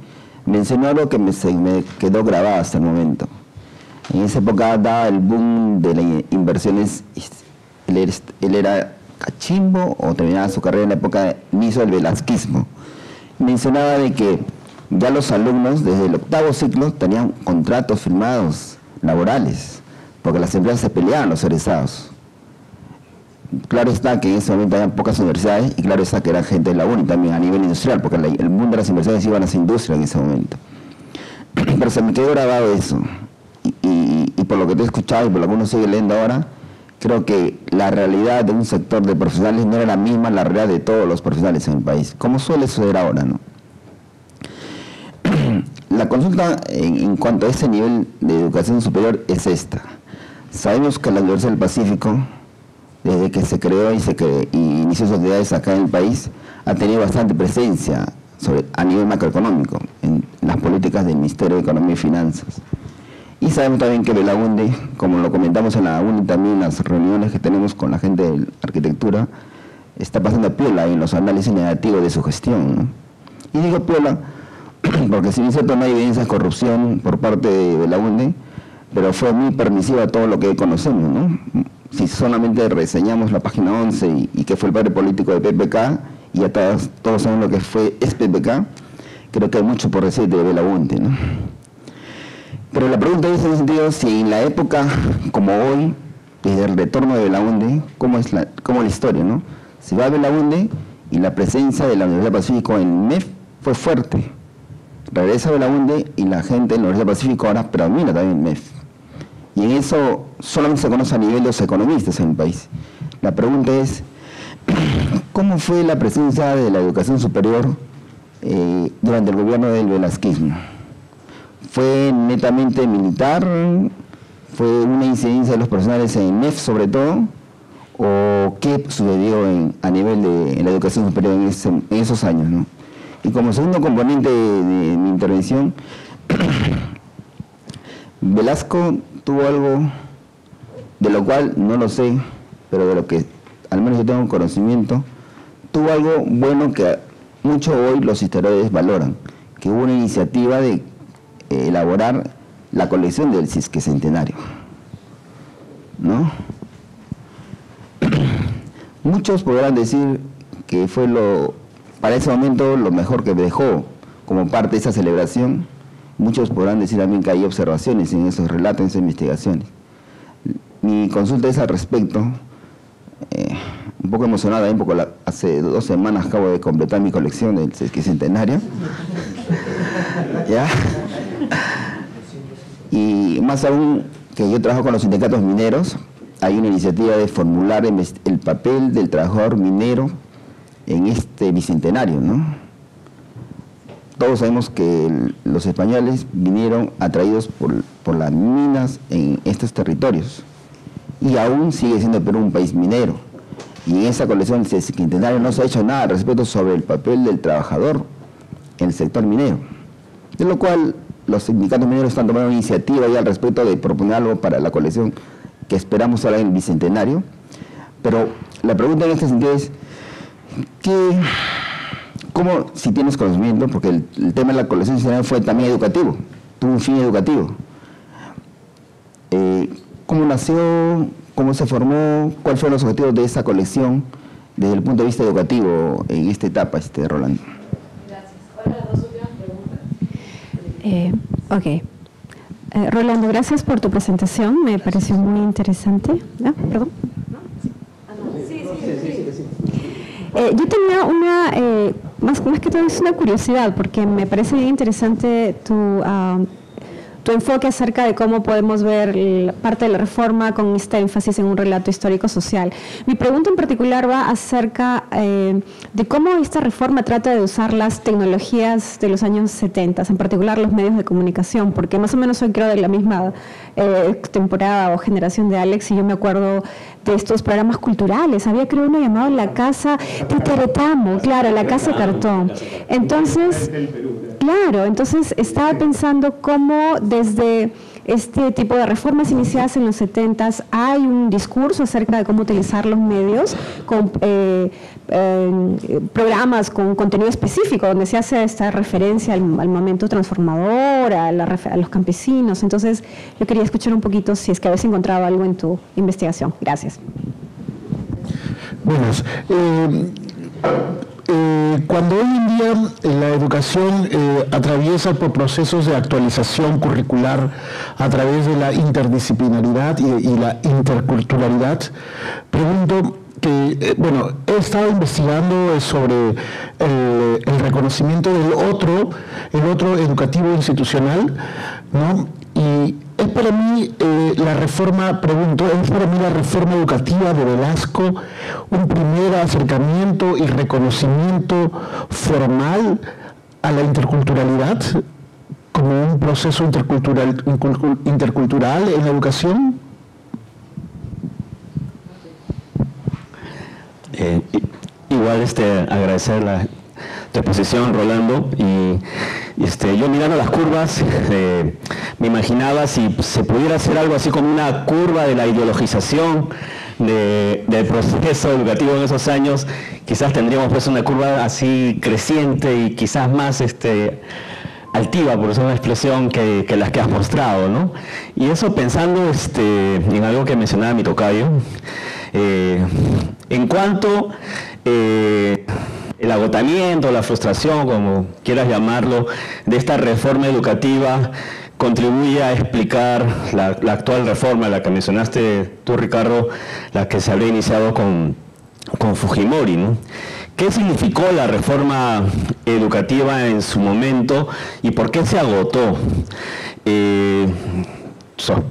mencionó algo que me quedó grabado hasta el momento. En esa época daba el boom de las inversiones. Él era cachimbo, o terminaba su carrera en la época de inicio del velasquismo. Mencionaba de que ya los alumnos desde el 8º ciclo tenían contratos firmados laborales, porque las empresas se peleaban los egresados. Claro está que en ese momento había pocas universidades, y claro está que era gente de la UNI también a nivel industrial, porque el mundo de las universidades iban a las industrias en ese momento. Pero se me quedó grabado eso. por lo que te he escuchado y por lo que uno sigue leyendo ahora, creo que la realidad de un sector de profesionales no era la misma la realidad de todos los profesionales en el país, como suele suceder ahora, ¿no? La consulta en cuanto a ese nivel de educación superior es esta. Sabemos que la Universidad del Pacífico, desde que se creó y inició sus actividades acá en el país, ha tenido bastante presencia a nivel macroeconómico en las políticas del Ministerio de Economía y Finanzas. Y sabemos también que Belaunde, como lo comentamos en la UNI también en las reuniones que tenemos con la gente de arquitectura, está pasando piola en los análisis negativos de su gestión, ¿no? Y digo piola porque si bien es cierto no hay evidencia de corrupción por parte de Belaunde, pero fue muy permisiva todo lo que conocemos, ¿no? Si solamente reseñamos la página 11 y que fue el padre político de PPK, y ya todos saben lo que es PPK, creo que hay mucho por decir de Belaunde, ¿no? Pero la pregunta es en el sentido, si en la época como hoy, desde el retorno de Belaunde, ¿cómo es la historia, no? Si va a Belaunde y la presencia de la Universidad del Pacífico en MEF fue fuerte. Regresa a Belaunde y la gente en la Universidad del Pacífico ahora predomina también en MEF. Y en eso solamente se conoce a nivel de los economistas en el país. La pregunta es, ¿cómo fue la presencia de la educación superior durante el gobierno del velasquismo? ¿Fue netamente militar? ¿Fue una incidencia de los profesionales en MEF sobre todo? ¿O qué sucedió a nivel de la educación superior en esos años, ¿no? Y como segundo componente de mi intervención, Velasco tuvo algo de lo cual no lo sé, pero de lo que al menos yo tengo conocimiento, tuvo algo bueno que mucho hoy los historiadores valoran, que hubo una iniciativa de elaborar la colección del Sesquicentenario, ¿no? Muchos podrán decir que fue para ese momento lo mejor que dejó como parte de esa celebración. Muchos podrán decir también que hay observaciones en esos relatos, en esas investigaciones. Mi consulta es al respecto, un poco emocionada, hace 2 semanas acabo de completar mi colección del Sesquicentenario. ¿Ya? Y más aún que yo trabajo con los sindicatos mineros, hay una iniciativa de formular el papel del trabajador minero en este bicentenario, ¿no? Todos sabemos que los españoles vinieron atraídos por las minas en estos territorios y aún sigue siendo Perú un país minero, y en esa colección del Sesquicentenario no se ha hecho nada al respecto sobre el papel del trabajador en el sector minero, de lo cual los sindicatos mineros están tomando iniciativa ya al respecto de proponer algo para la colección que esperamos ahora en el bicentenario. Pero la pregunta en este sentido es, ¿cómo, si tienes conocimiento, porque el tema de la colección bicentenario fue también educativo, tuvo un fin educativo, ¿cómo nació, cómo se formó, cuáles fueron los objetivos de esa colección desde el punto de vista educativo en esta etapa, Rolando? Gracias. Ahora las 2 últimas preguntas. Rolando, gracias por tu presentación, me pareció muy interesante. ¿Ah, perdón? Yo tenía más que todo es una curiosidad, porque me parece bien interesante tu enfoque acerca de cómo podemos ver parte de la reforma con este énfasis en un relato histórico-social. Mi pregunta en particular va acerca de cómo esta reforma trata de usar las tecnologías de los años 70, en particular los medios de comunicación, porque más o menos soy, creo, de la misma temporada o generación de Alex, y yo me acuerdo de estos programas culturales. Había, creo, uno llamado La Casa Titeretamo, claro, La Casa Cartón. Entonces, claro, entonces estaba pensando cómo desde este tipo de reformas iniciadas en los 70s hay un discurso acerca de cómo utilizar los medios con programas con contenido específico, donde se hace esta referencia al momento transformador, a los campesinos. Entonces, yo quería escuchar un poquito si es que habías encontrado algo en tu investigación. Gracias. Buenas. Cuando hoy en día la educación atraviesa por procesos de actualización curricular a través de la interdisciplinaridad y la interculturalidad, pregunto que, he estado investigando sobre el reconocimiento del el otro educativo institucional, ¿no? Y es para mí la reforma educativa de Velasco un primer acercamiento y reconocimiento formal a la interculturalidad como un proceso intercultural en la educación? Igual agradecer tu exposición, Rolando, y yo mirando las curvas me imaginaba si se pudiera hacer algo así como una curva de la ideologización del proceso educativo en esos años. Quizás tendríamos pues una curva así creciente y quizás más altiva, por usar una expresión, que las que has mostrado, ¿no? Y eso pensando en algo que mencionaba mi tocayo, en cuanto el agotamiento, la frustración, como quieras llamarlo, de esta reforma educativa contribuye a explicar la actual reforma, la que mencionaste tú, Ricardo, la que se habría iniciado con Fujimori, ¿no? ¿Qué significó la reforma educativa en su momento y por qué se agotó?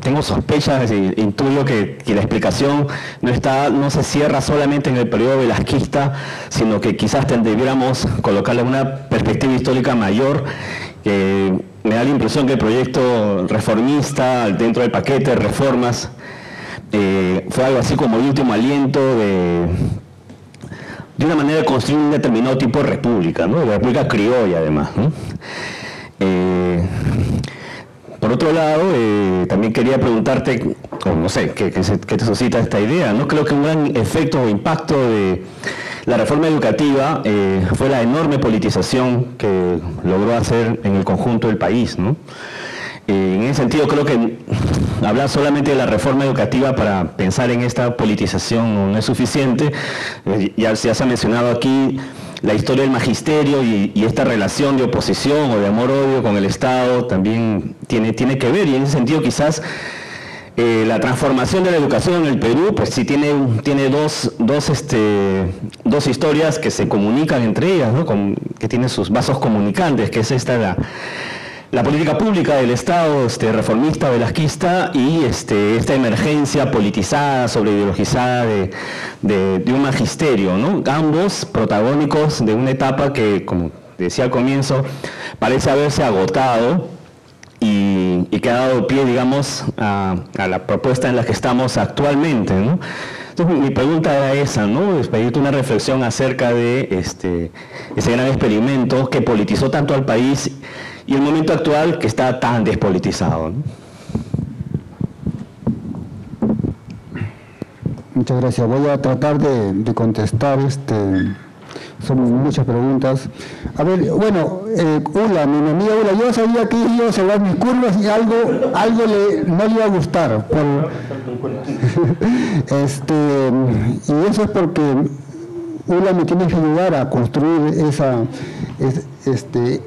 Tengo sospechas e intuyo que la explicación no se cierra solamente en el periodo velasquista, sino que quizás debiéramos colocarle una perspectiva histórica mayor. Me da la impresión que el proyecto reformista dentro del paquete de reformas fue algo así como el último aliento de una manera de construir un determinado tipo de república, ¿no? De la república criolla además, ¿no? Por otro lado, también quería preguntarte, o no sé, ¿qué te suscita esta idea? ¿No? Creo que un gran efecto o impacto de la reforma educativa fue la enorme politización que logró hacer en el conjunto del país, ¿no? En ese sentido, creo que hablar solamente de la reforma educativa para pensar en esta politización no es suficiente. Ya se ha mencionado aquí la historia del magisterio y esta relación de oposición o de amor-odio con el Estado también tiene que ver, y en ese sentido quizás la transformación de la educación en el Perú pues sí tiene dos historias que se comunican entre ellas, ¿no? Que tienen sus vasos comunicantes, que es la política pública del Estado reformista, velasquista, y esta emergencia politizada, sobreideologizada de un magisterio, ¿no? Ambos protagónicos de una etapa que, como decía al comienzo, parece haberse agotado y que ha dado pie, digamos, a la propuesta en la que estamos actualmente, ¿no? Entonces, mi pregunta era esa, ¿no? Es pedirte una reflexión acerca de ese gran experimento que politizó tanto al país y el momento actual que está tan despolitizado, ¿no? Muchas gracias. Voy a tratar de contestar. Son muchas preguntas. A ver, bueno, Ula, mi amiga Ula, yo sabía que iba a observar mis curvas y algo no le iba a gustar. Y eso es porque Ula me tiene que ayudar a construir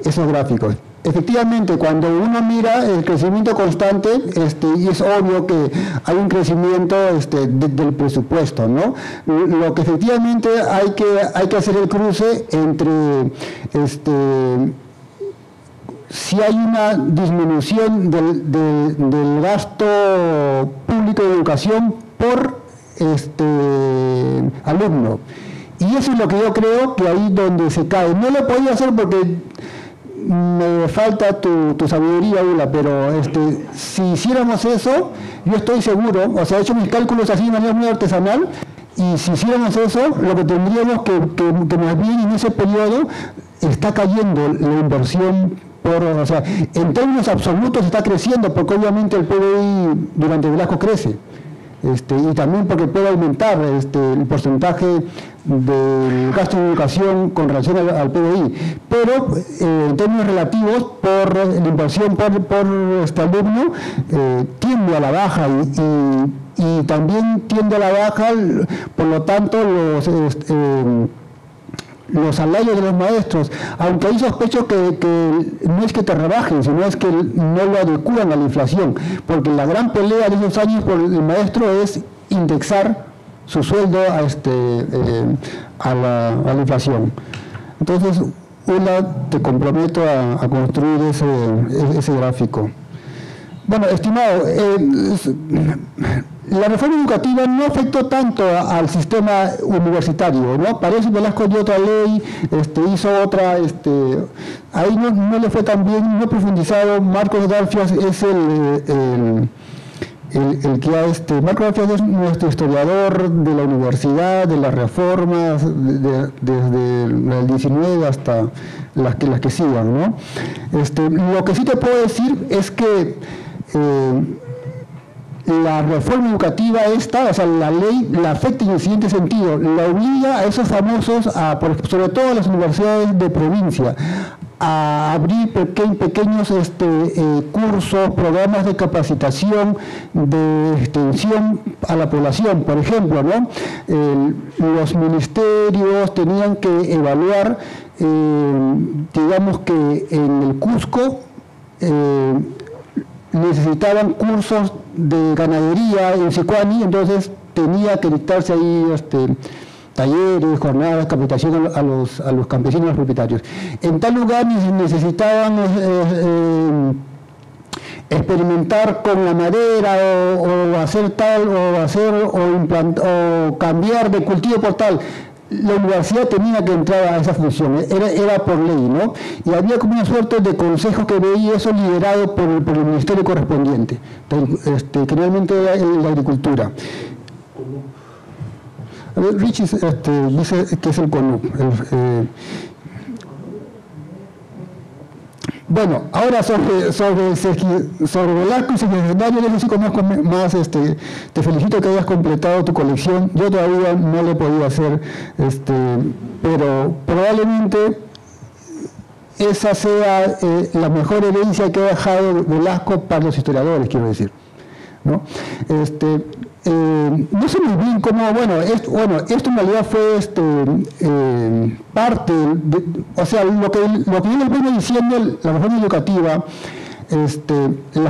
esos gráficos. Efectivamente, cuando uno mira el crecimiento constante, y es obvio que hay un crecimiento del presupuesto, ¿no? Lo que efectivamente hay que hacer el cruce entre si hay una disminución del gasto público de educación por alumno. Y eso es lo que yo creo que ahí donde se cae. No lo podía hacer porque me falta tu sabiduría, Ula, pero si hiciéramos eso, yo estoy seguro, o sea, he hecho mis cálculos así de manera muy artesanal, y si hiciéramos eso, lo que tendríamos que más bien en ese periodo está cayendo la inversión o sea, en términos absolutos está creciendo, porque obviamente el PBI durante Velasco crece. Y también porque puede aumentar el porcentaje del gasto en educación con relación al PBI, pero en términos relativos, por la inversión por alumno, tiende a la baja y también tiende a la baja, por lo tanto, los salarios de los maestros, aunque ahí sospecho que no es que te rebajen, sino es que no lo adecuan a la inflación, porque la gran pelea de esos años por el maestro es indexar su sueldo a la inflación. Entonces, te comprometo a construir ese gráfico. Bueno, estimado, la reforma educativa no afectó tanto al sistema universitario, ¿no? Parece que Velasco dio otra ley, hizo otra, ahí no le fue tan bien, no profundizado. Marcos Garfias es el que Marcos Garfias es nuestro historiador de la universidad, de las reformas, desde el 19 hasta las que sigan, ¿no? Lo que sí te puedo decir es que la reforma educativa esta, o sea, la ley la afecta en el siguiente sentido: la obliga a esos famosos, sobre todo a las universidades de provincia, a abrir pequeños cursos, programas de capacitación, de extensión a la población. Por ejemplo, ¿no? Los ministerios tenían que evaluar, digamos que en el Cusco necesitaban cursos de ganadería en Sicuani, entonces tenía que dictarse ahí talleres, jornadas, capacitación a los campesinos, a los propietarios. En tal lugar necesitaban experimentar con la madera o hacer tal, o cambiar de cultivo por tal. La universidad tenía que entrar a esa función, era por ley, ¿no? Y había como una suerte de consejo que veía eso liderado por el ministerio correspondiente, generalmente era la agricultura. Richie dice que es el CONUP. Bueno, ahora sobre Velasco y Secretario, yo sí conozco más. Te felicito que hayas completado tu colección. Yo todavía no lo he podido hacer, pero probablemente esa sea la mejor herencia que ha dejado Velasco para los historiadores, quiero decir, ¿no? No sé muy bien cómo, esto en realidad fue parte o sea, lo que yo les vengo diciendo, la reforma educativa, las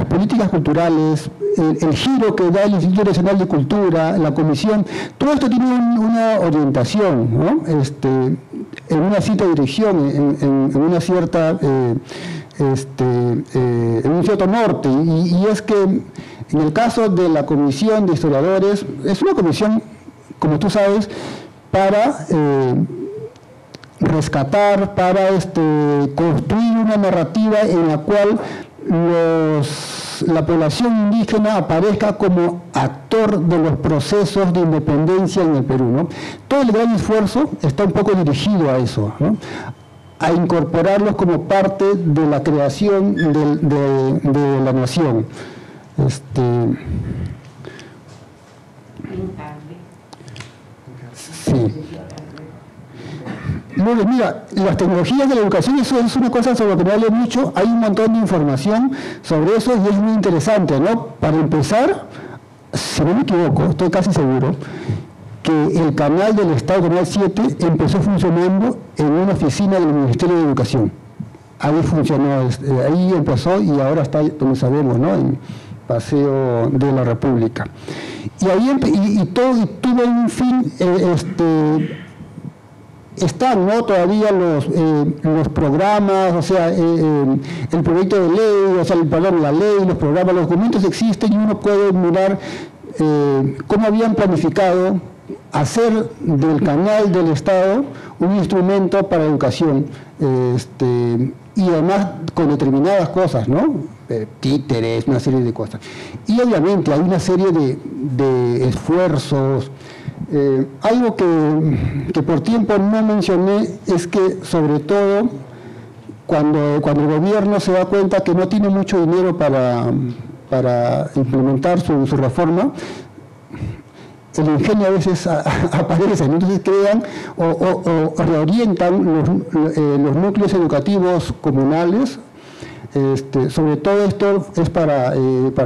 políticas culturales, el giro que da el Instituto Nacional de Cultura, la Comisión, todo esto tiene una orientación, ¿no? En una cierta dirección, en una cierta, en un cierto norte, y es que en el caso de la Comisión de Historiadores, es una comisión, como tú sabes, para rescatar, para construir una narrativa en la cual la población indígena aparezca como actor de los procesos de independencia en el Perú, ¿no? Todo el gran esfuerzo está un poco dirigido a eso, ¿no? A incorporarlos como parte de la creación de la nación. Sí. Lourdes, mira, las tecnologías de la educación, eso es una cosa sobre lo que me hablo mucho. Hay un montón de información sobre eso y es muy interesante, ¿no? Para empezar, si no me equivoco, estoy casi seguro que el canal del Estado, Canal 7, empezó funcionando en una oficina del Ministerio de Educación. Ahí funcionó, ahí empezó y ahora está, como sabemos, ¿no? En Paseo de la República. Y ahí tuvo un fin, están, ¿no? Todavía los programas, o sea, el proyecto de ley, o sea, la ley, los programas, los documentos existen y uno puede mirar cómo habían planificado hacer del canal del Estado un instrumento para educación, y además con determinadas cosas, ¿no? Títeres, una serie de cosas. Y obviamente hay una serie de esfuerzos. Algo que por tiempo no mencioné es que, sobre todo, cuando el gobierno se da cuenta que no tiene mucho dinero para implementar su reforma, el ingenio a veces aparece, ¿no? Entonces crean o reorientan los núcleos educativos comunales. Sobre todo esto es para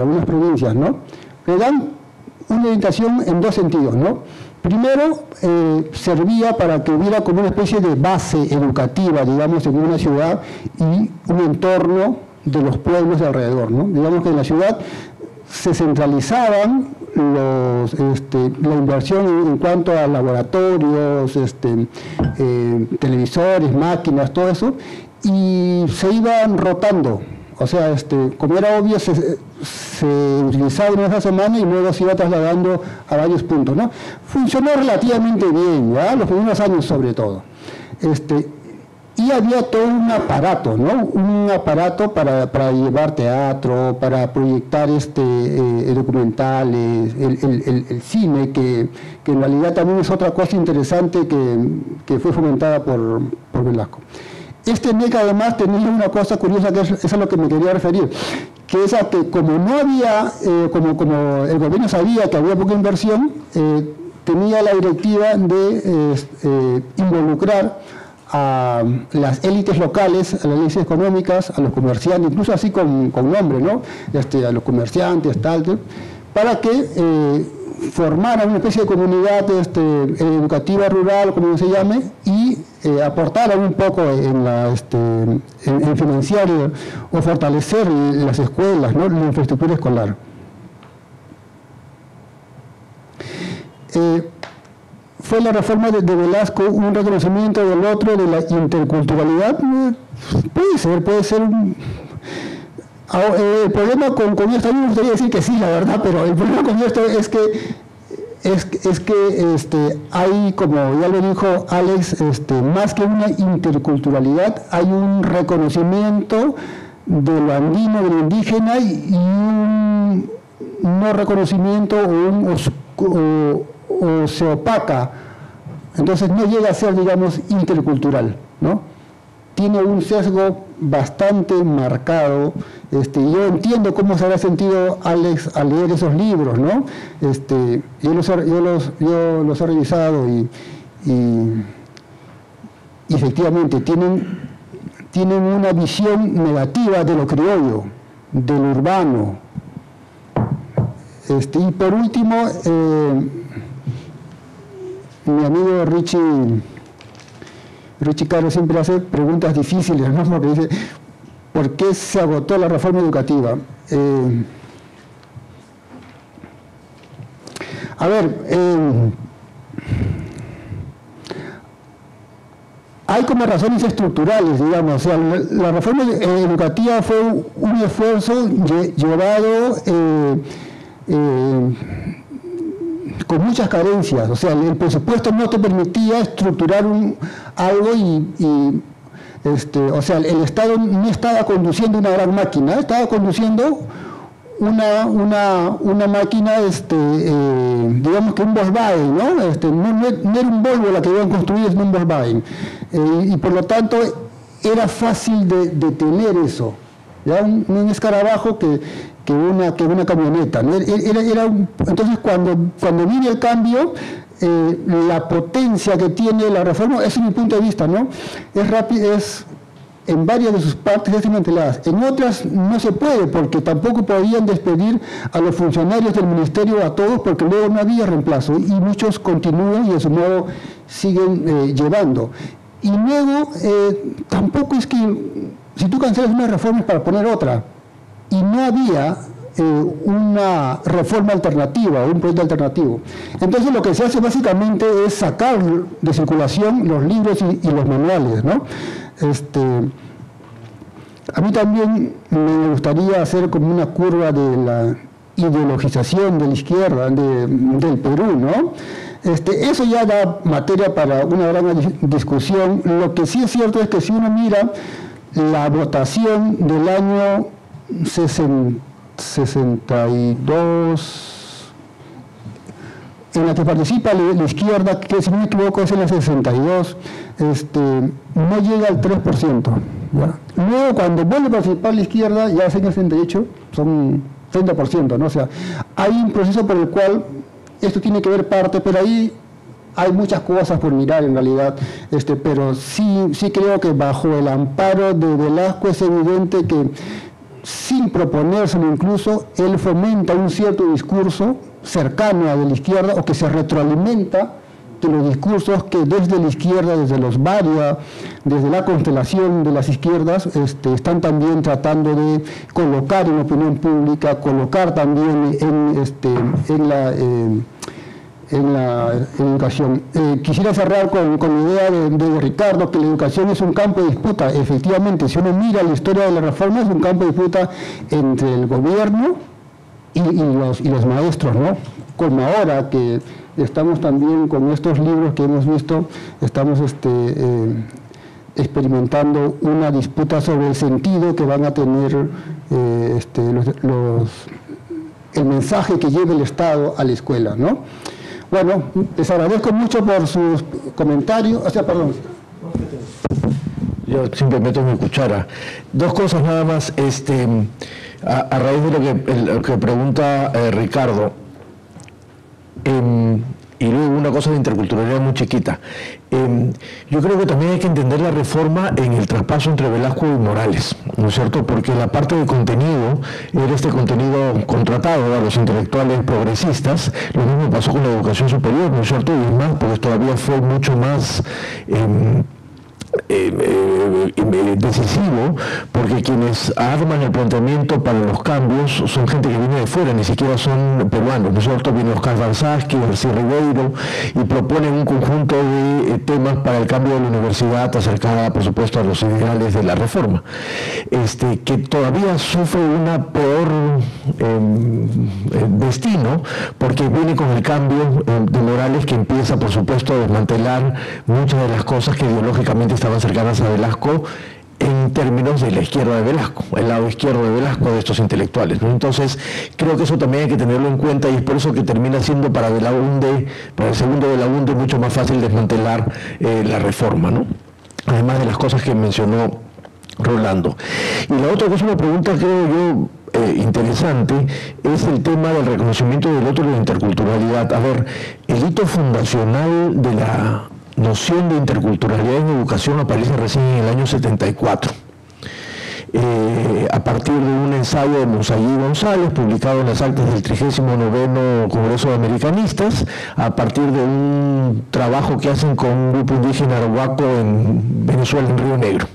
unas provincias, ¿no? Le dan una orientación en dos sentidos, ¿no? Primero, servía para que hubiera como una especie de base educativa, digamos, en una ciudad y un entorno de los pueblos de alrededor, ¿no? Digamos que en la ciudad se centralizaban la inversión en cuanto a laboratorios, televisores, máquinas, todo eso, y se iban rotando O sea, como era obvio, se utilizaba en esa semana y luego se iba trasladando a varios puntos, ¿no? Funcionó relativamente bien, ¿ya? Los primeros años sobre todo. Y había todo un aparato, ¿no? Un aparato para llevar teatro, para proyectar documentales, el cine, que en realidad también es otra cosa interesante que fue fomentada por Velasco. NEC además tenía una cosa curiosa, que es a lo que me quería referir, que es a que como no había, como el gobierno sabía que había poca inversión, tenía la directiva de involucrar a las élites locales, a las élites económicas, a los comerciantes, incluso así con nombre, ¿no? A los comerciantes, tal, para que formaran una especie de comunidad educativa rural, como se llame, y aportaran un poco en financiar o fortalecer las escuelas, ¿no? La infraestructura escolar. ¿Fue la reforma de Velasco un reconocimiento del otro, de la interculturalidad? Puede ser el problema con esto, a mí me gustaría decir que sí, la verdad, pero el problema con esto es que hay, como ya lo dijo Alex, más que una interculturalidad, hay un reconocimiento de lo andino, de lo indígena, y un no reconocimiento o se opaca, entonces no llega a ser, digamos, intercultural, ¿no? Tiene un sesgo bastante marcado. Yo entiendo cómo se habrá sentido Alex al leer esos libros, ¿no? Yo los he revisado y efectivamente tienen una visión negativa de lo criollo, de lo urbano. Y por último, mi amigo Richie Caro siempre hace preguntas difíciles, ¿no? Porque dice, ¿por qué se agotó la reforma educativa? Hay como razones estructurales, digamos. O sea, la reforma educativa fue un esfuerzo llevado con muchas carencias. O sea, el presupuesto no te permitía estructurar algo o sea, el Estado no estaba conduciendo una gran máquina, estaba conduciendo una máquina, digamos que un Volkswagen, ¿no? No era un Volvo la que iban a construir, sino un Volkswagen. Y por lo tanto era fácil de tener eso, ¿ya? Un escarabajo que una camioneta, ¿no? Entonces cuando viene el cambio, la potencia que tiene la reforma, ese es mi punto de vista, ¿no? Es rápido, en varias de sus partes desmanteladas. En otras no se puede, porque tampoco podían despedir a los funcionarios del ministerio a todos, porque luego no había reemplazo, y muchos continúan y de su modo siguen llevando. Y luego tampoco es que si tú cancelas una reforma es para poner otra, y no había una reforma alternativa, un proyecto alternativo. Entonces lo que se hace básicamente es sacar de circulación los libros y los manuales, ¿no? A mí también me gustaría hacer como una curva de la ideologización de la izquierda del Perú, ¿no? Eso ya da materia para una gran discusión. Lo que sí es cierto es que si uno mira la votación del año 62, en la que participa la izquierda, que si no me equivoco es en la 62, no llega al 3%. ¿Ya? Luego cuando vuelve a participar la izquierda, ya es en el 68, son 30%, ¿no? O sea, hay un proceso por el cual esto tiene que ver parte, pero ahí hay muchas cosas por mirar en realidad, pero sí creo que bajo el amparo de Velasco es evidente que, sin proponérselo incluso, él fomenta un cierto discurso cercano a la izquierda, o que se retroalimenta de los discursos que desde la izquierda, desde los Varia, desde la constelación de las izquierdas, están también tratando de colocar en la opinión pública, colocar también en la educación. Quisiera cerrar con la idea de Ricardo, que la educación es un campo de disputa. Efectivamente, si uno mira la historia de la reforma, es un campo de disputa entre el gobierno y los maestros, ¿no? Como ahora que estamos también con estos libros que hemos visto, estamos experimentando una disputa sobre el sentido que van a tener el mensaje que lleve el Estado a la escuela, ¿no? Bueno, les agradezco mucho por sus comentarios. O sea, perdón. Yo siempre meto mi cuchara. Dos cosas nada más. A raíz de lo que pregunta Ricardo, y luego una cosa de interculturalidad muy chiquita. Yo creo que también hay que entender la reforma en el traspaso entre Velasco y Morales, ¿no es cierto? Porque la parte de contenido era este contenido contratado a los intelectuales progresistas. Lo mismo pasó con la educación superior, ¿no es cierto? Y es más, porque todavía fue mucho más decisivo, porque quienes arman el planteamiento para los cambios son gente que viene de fuera, ni siquiera son peruanos, ¿no es cierto? Viene Oscar Barsaski, García Ribeiro, y proponen un conjunto de temas para el cambio de la universidad acercada, por supuesto, a los ideales de la reforma, que todavía sufre una peor destino, porque viene con el cambio de Morales, que empieza, por supuesto, a desmantelar muchas de las cosas que ideológicamente estaban cercanas a Velasco en términos de la izquierda de Velasco, el lado izquierdo de Velasco, de estos intelectuales, ¿no? Entonces, creo que eso también hay que tenerlo en cuenta, y es por eso que termina siendo para el segundo Belaunde, mucho más fácil desmantelar la reforma, ¿no? Además de las cosas que mencionó Rolando. Y la otra cosa, una pregunta, creo yo, interesante, es el tema del reconocimiento del otro y la interculturalidad. A ver, el hito fundacional de la noción de interculturalidad en educación aparece recién en el año 74, a partir de un ensayo de Monsaí González, publicado en las actas del 39º Congreso de Americanistas, a partir de un trabajo que hacen con un grupo indígena arhuaco en Venezuela, en Río Negro.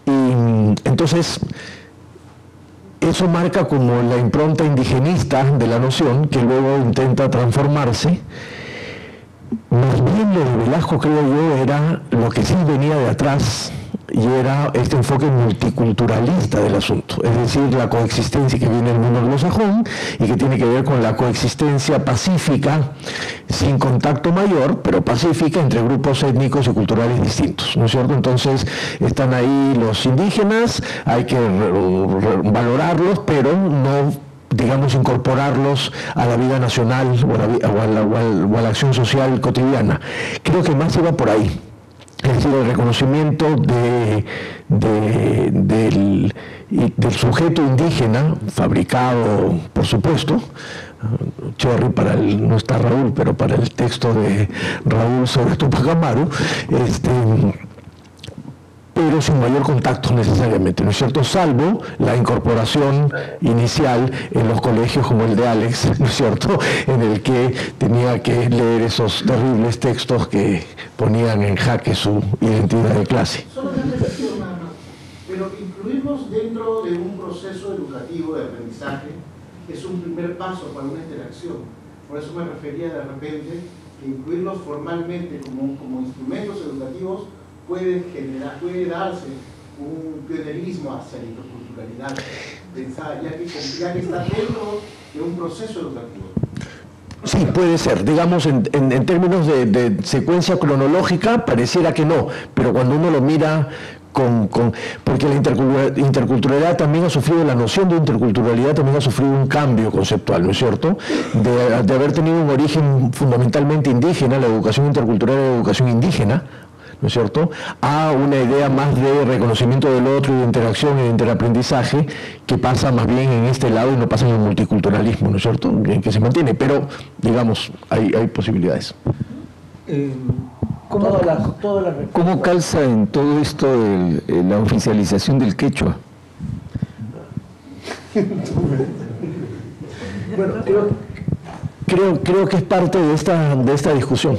Y entonces, eso marca como la impronta indigenista de la noción, que luego intenta transformarse. Más bien lo de Velasco, creo yo, era lo que sí venía de atrás, y era este enfoque multiculturalista del asunto, es decir, la coexistencia que viene del mundo anglosajón y que tiene que ver con la coexistencia pacífica, sin contacto mayor, pero pacífica, entre grupos étnicos y culturales distintos, ¿no es cierto? Entonces, están ahí los indígenas, hay que valorarlos, pero no, digamos, incorporarlos a la vida nacional o a la acción social cotidiana. Creo que más iba por ahí. Es decir, el reconocimiento del sujeto indígena, fabricado, por supuesto, Cherry no está Raúl, pero para el texto de Raúl sobre Tupac Amaru, pero sin mayor contacto necesariamente, ¿no es cierto? Salvo la incorporación inicial en los colegios como el de Alex, ¿no es cierto?, en el que tenía que leer esos terribles textos que ponían en jaque su identidad de clase. Solo una reflexión nada más, pero incluirlos dentro de un proceso educativo de aprendizaje es un primer paso para una interacción. Por eso me refería de repente que incluirlos formalmente como instrumentos educativos puede darse un pionerismo hacia la interculturalidad, ya que está dentro de un proceso educativo. Sí, puede ser. Digamos, en términos de secuencia cronológica, pareciera que no, pero cuando uno lo mira porque la interculturalidad también ha sufrido, la noción de interculturalidad también ha sufrido un cambio conceptual, ¿no es cierto? De haber tenido un origen fundamentalmente indígena, la educación intercultural era la educación indígena, ¿no es cierto?, a una idea más de reconocimiento del otro y de interacción y de interaprendizaje, que pasa más bien en este lado y no pasa en el multiculturalismo, ¿no es cierto?, en que se mantiene, pero, digamos, hay posibilidades. ¿Cómo calza en todo esto la oficialización del quechua? Bueno, creo que es parte de esta discusión.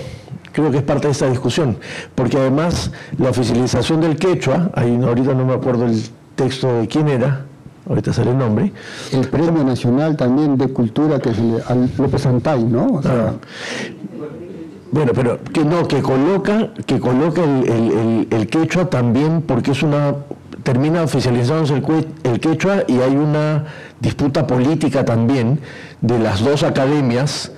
Creo que es parte de esta discusión, porque además la oficialización del quechua, ahorita no me acuerdo el texto de quién era, ahorita sale el nombre. El Premio Nacional también de Cultura que se le, al López Santay, ¿no? O sea, bueno, pero que coloca el quechua también, porque es termina oficializándose el quechua y hay una disputa política también de las dos academias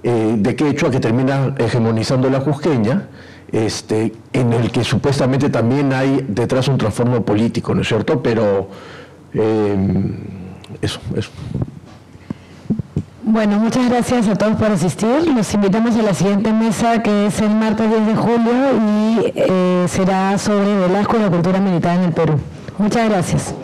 de quechua que termina hegemonizando la cusqueña, en el que supuestamente también hay detrás un trasfondo político, ¿no es cierto? Pero eso. Bueno, muchas gracias a todos por asistir. Los invitamos a la siguiente mesa, que es el martes 10 de julio y será sobre Velasco y la cultura militar en el Perú. Muchas gracias.